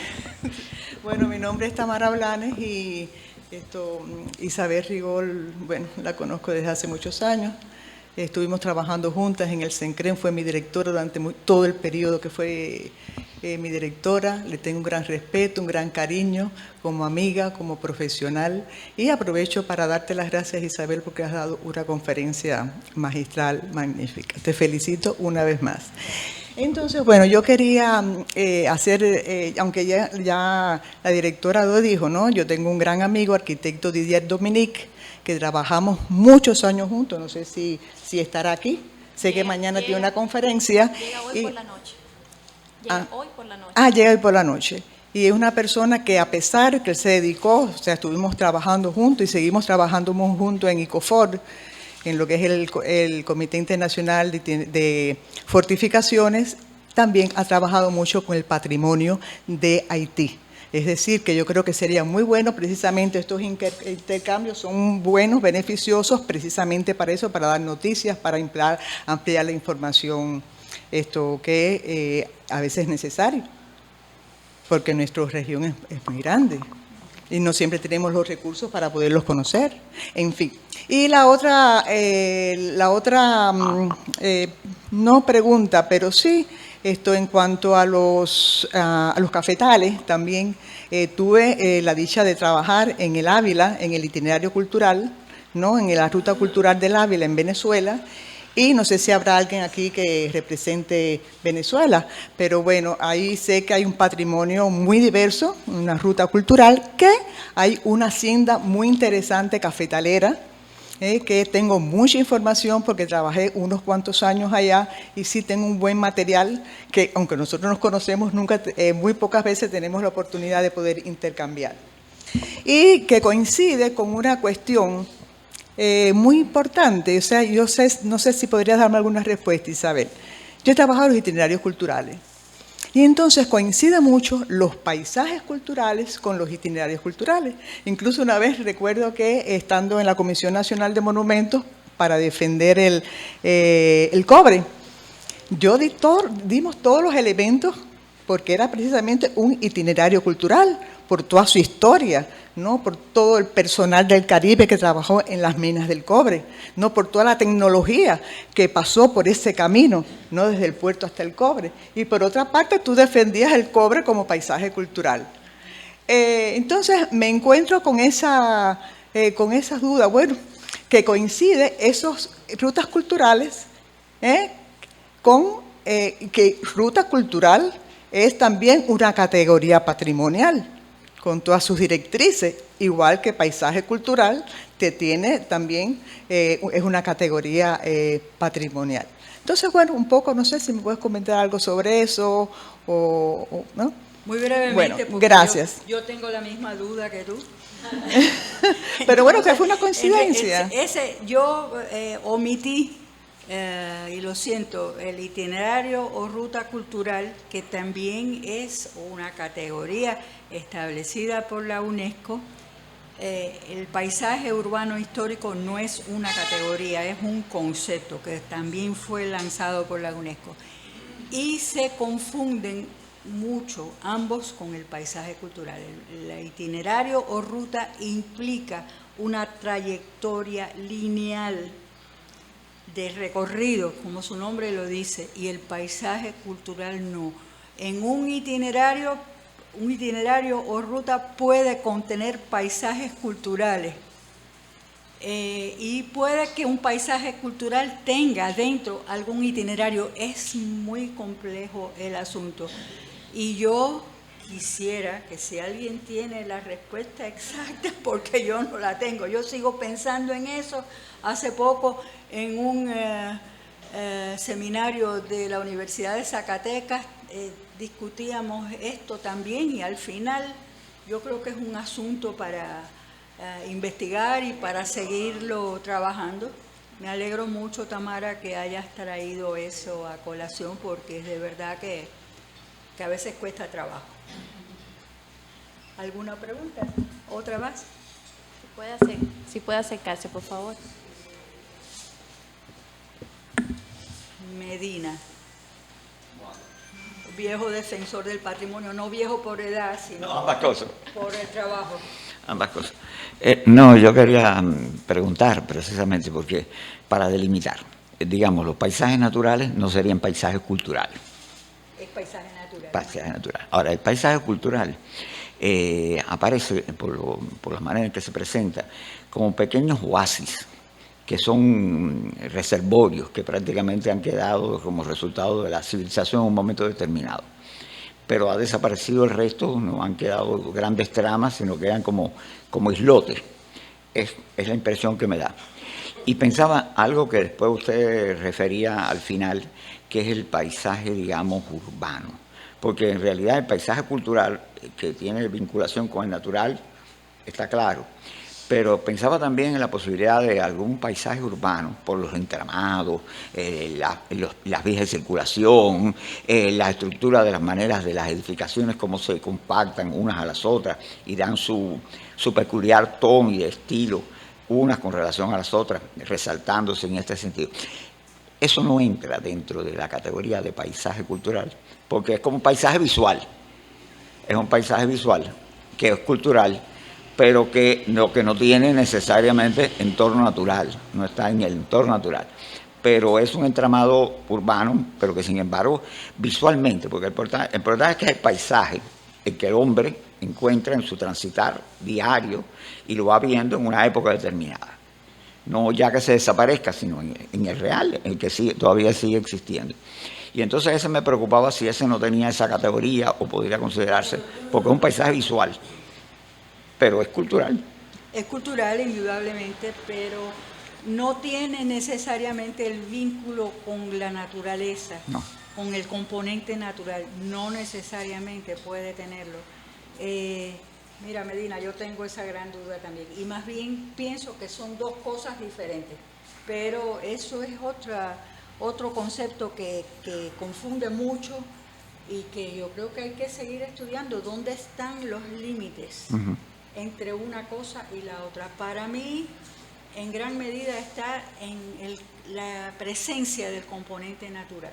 Bueno, mi nombre es Tamara Blanes y Isabel Rigol, bueno, la conozco desde hace muchos años. Estuvimos trabajando juntas en el CENCREN, fue mi directora durante todo el periodo que fue mi directora. Le tengo un gran respeto, un gran cariño como amiga, como profesional. Y aprovecho para darte las gracias, Isabel, porque has dado una conferencia magistral, magnífica. Te felicito una vez más. Entonces, bueno, yo quería aunque ya la directora lo dijo, ¿no? Yo tengo un gran amigo, arquitecto Didier Dominique, que trabajamos muchos años juntos, no sé si estará aquí. Sé que mañana tiene una conferencia. Llega hoy por la noche. Hoy por la noche. Llega hoy por la noche. Y es una persona que, a pesar que él se dedicó, o sea, estuvimos trabajando juntos y seguimos trabajando juntos en ICOFOR, en lo que es el Comité Internacional de Fortificaciones, también ha trabajado mucho con el patrimonio de Haití. Es decir, que yo creo que sería muy bueno precisamente estos intercambios, son buenos, beneficiosos, precisamente para eso, para dar noticias, para ampliar la información que a veces es necesario, porque nuestra región es muy grande y no siempre tenemos los recursos para poderlos conocer. En fin. Y la otra no pregunta, pero sí, en cuanto a los cafetales, también tuve la dicha de trabajar en el Ávila, en el itinerario cultural, ¿no? En la ruta cultural del Ávila en Venezuela. Y no sé si habrá alguien aquí que represente Venezuela, pero bueno, ahí sé que hay un patrimonio muy diverso, una ruta cultural, que hay una hacienda muy interesante cafetalera, que tengo mucha información porque trabajé unos cuantos años allá y sí tengo un buen material que, aunque nosotros nos conocemos, muy pocas veces tenemos la oportunidad de poder intercambiar. Y que coincide con una cuestión muy importante, o sea, no sé si podrías darme alguna respuesta, Isabel. Yo he trabajado en los itinerarios culturales y entonces coinciden mucho los paisajes culturales con los itinerarios culturales. Incluso una vez recuerdo que estando en la Comisión Nacional de Monumentos para defender el cobre, dimos todos los elementos porque era precisamente un itinerario cultural, por toda su historia, ¿no? Por todo el personal del Caribe que trabajó en las minas del cobre, ¿no? Por toda la tecnología que pasó por ese camino, ¿no? Desde el puerto hasta el cobre. Y por otra parte, tú defendías el cobre como paisaje cultural. Entonces, me encuentro con esas dudas, bueno, que coincide esas rutas culturales que ruta cultural es también una categoría patrimonial, con todas sus directrices, igual que paisaje cultural te tiene también, es una categoría patrimonial. Entonces, bueno, un poco, no sé si me puedes comentar algo sobre eso, ¿no? Muy brevemente, bueno, porque gracias. Yo tengo la misma duda que tú. Pero bueno, que fue una coincidencia. Yo omití, y lo siento, el itinerario o ruta cultural, que también es una categoría establecida por la UNESCO. El paisaje urbano histórico no es una categoría, es un concepto que también fue lanzado por la UNESCO. Y se confunden mucho ambos con el paisaje cultural. El itinerario o ruta implica una trayectoria lineal de recorrido, como su nombre lo dice, y el paisaje cultural no. En un itinerario o ruta puede contener paisajes culturales y puede que un paisaje cultural tenga dentro algún itinerario. Es muy complejo el asunto y yo quisiera que si alguien tiene la respuesta exacta, porque yo no la tengo, yo sigo pensando en eso. Hace poco en un seminario de la Universidad de Zacatecas discutíamos esto también y al final yo creo que es un asunto para investigar y para seguirlo trabajando. Me alegro mucho, Tamara, que hayas traído eso a colación porque es de verdad que a veces cuesta trabajo. ¿Alguna pregunta? ¿Otra más? Si puede acercarse, por favor. Medina, viejo defensor del patrimonio, no viejo por edad, sino no, ambas cosas. Por el trabajo. Ambas cosas. No, yo quería preguntar precisamente porque para delimitar, digamos, los paisajes naturales no serían paisajes culturales. Es paisaje natural. Paisaje natural. Ahora, el paisaje cultural aparece por la manera en que se presenta como pequeños oasis, que son reservorios que prácticamente han quedado como resultado de la civilización en un momento determinado. Pero ha desaparecido el resto, no han quedado grandes tramas, sino quedan como islotes. Es la impresión que me da. Y pensaba algo que después usted refería al final, que es el paisaje, digamos, urbano. Porque en realidad el paisaje cultural, que tiene vinculación con el natural, está claro. pero pensaba también en la posibilidad de algún paisaje urbano, por los entramados, las vías de circulación, la estructura de las maneras de las edificaciones, cómo se compactan unas a las otras y dan su peculiar tono y estilo, unas con relación a las otras, resaltándose en este sentido. Eso no entra dentro de la categoría de paisaje cultural, porque es como un paisaje visual. Es un paisaje visual que es cultural, pero que no tiene necesariamente entorno natural, no está en el entorno natural. Pero es un entramado urbano, pero que sin embargo, visualmente, porque el importante es que es el paisaje, el que el hombre encuentra en su transitar diario y lo va viendo en una época determinada. No ya que se desaparezca, sino en el real, el que todavía sigue existiendo. Y entonces ese me preocupaba si ese no tenía esa categoría o podría considerarse, porque es un paisaje visual, pero es cultural. Es cultural, indudablemente, pero no tiene necesariamente el vínculo con la naturaleza, No. con el componente natural, no necesariamente puede tenerlo. Mira, Medina, yo tengo esa gran duda también, y más bien pienso que son dos cosas diferentes, pero eso es otro concepto que confunde mucho y que yo creo que hay que seguir estudiando, dónde están los límites entre una cosa y la otra. Para mí, en gran medida está en la presencia del componente natural,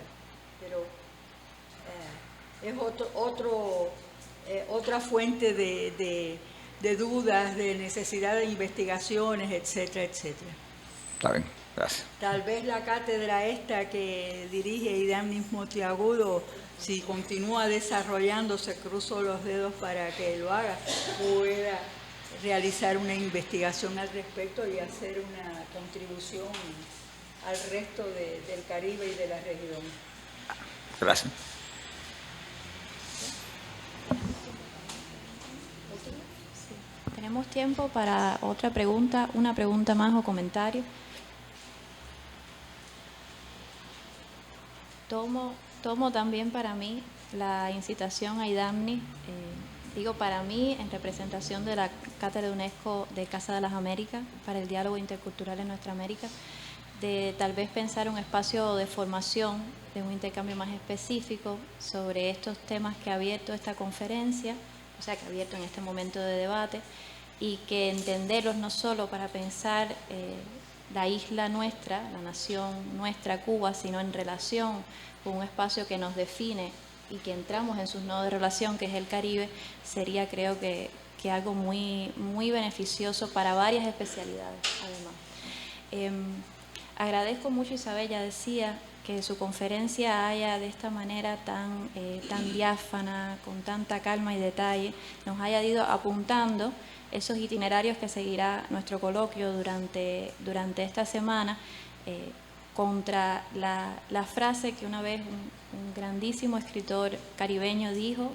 pero es otra fuente de dudas, de necesidad de investigaciones, etcétera, etcétera. Está bien, gracias. Tal vez la cátedra esta que dirige Idamnis Monteagudo, si continúa desarrollándose, cruzo los dedos para que lo haga, pueda realizar una investigación al respecto y hacer una contribución al resto del Caribe y de la región. Gracias. Tenemos tiempo para otra pregunta, una pregunta más o comentario. Tomo también para mí la incitación a Idamnis, digo para mí en representación de la Cátedra de UNESCO de Casa de las Américas para el diálogo intercultural en nuestra América, de tal vez pensar un espacio de formación, de un intercambio más específico sobre estos temas que ha abierto esta conferencia, o sea, que ha abierto en este momento de debate, y que entenderlos no solo para pensar la isla nuestra, la nación nuestra, Cuba, sino en relación con un espacio que nos define y que entramos en sus nodos de relación, que es el Caribe, sería, creo que algo muy, muy beneficioso para varias especialidades, además. Agradezco mucho, Isabel, ya decía, que su conferencia haya de esta manera tan diáfana, con tanta calma y detalle, nos haya ido apuntando esos itinerarios que seguirá nuestro coloquio durante esta semana, contra la frase que una vez un grandísimo escritor caribeño dijo,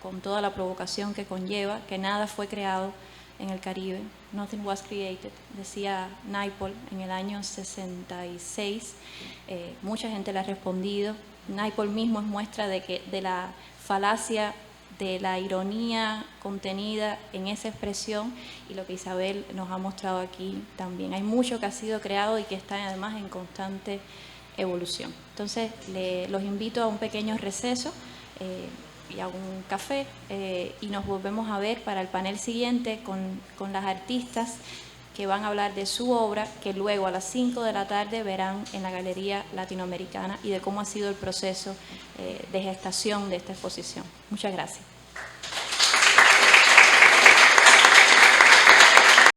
con toda la provocación que conlleva, que nada fue creado en el Caribe, nothing was created, decía Naipaul en el año 66. Mucha gente le ha respondido. Naipaul mismo es muestra de la falacia, de la ironía contenida en esa expresión, y lo que Isabel nos ha mostrado aquí también. Hay mucho que ha sido creado y que está además en constante evolución. Entonces, los invito a un pequeño receso y a un café, y nos volvemos a ver para el panel siguiente con las artistas que van a hablar de su obra, que luego a las 5 de la tarde verán en la Galería Latinoamericana, y de cómo ha sido el proceso de gestación de esta exposición. Muchas gracias.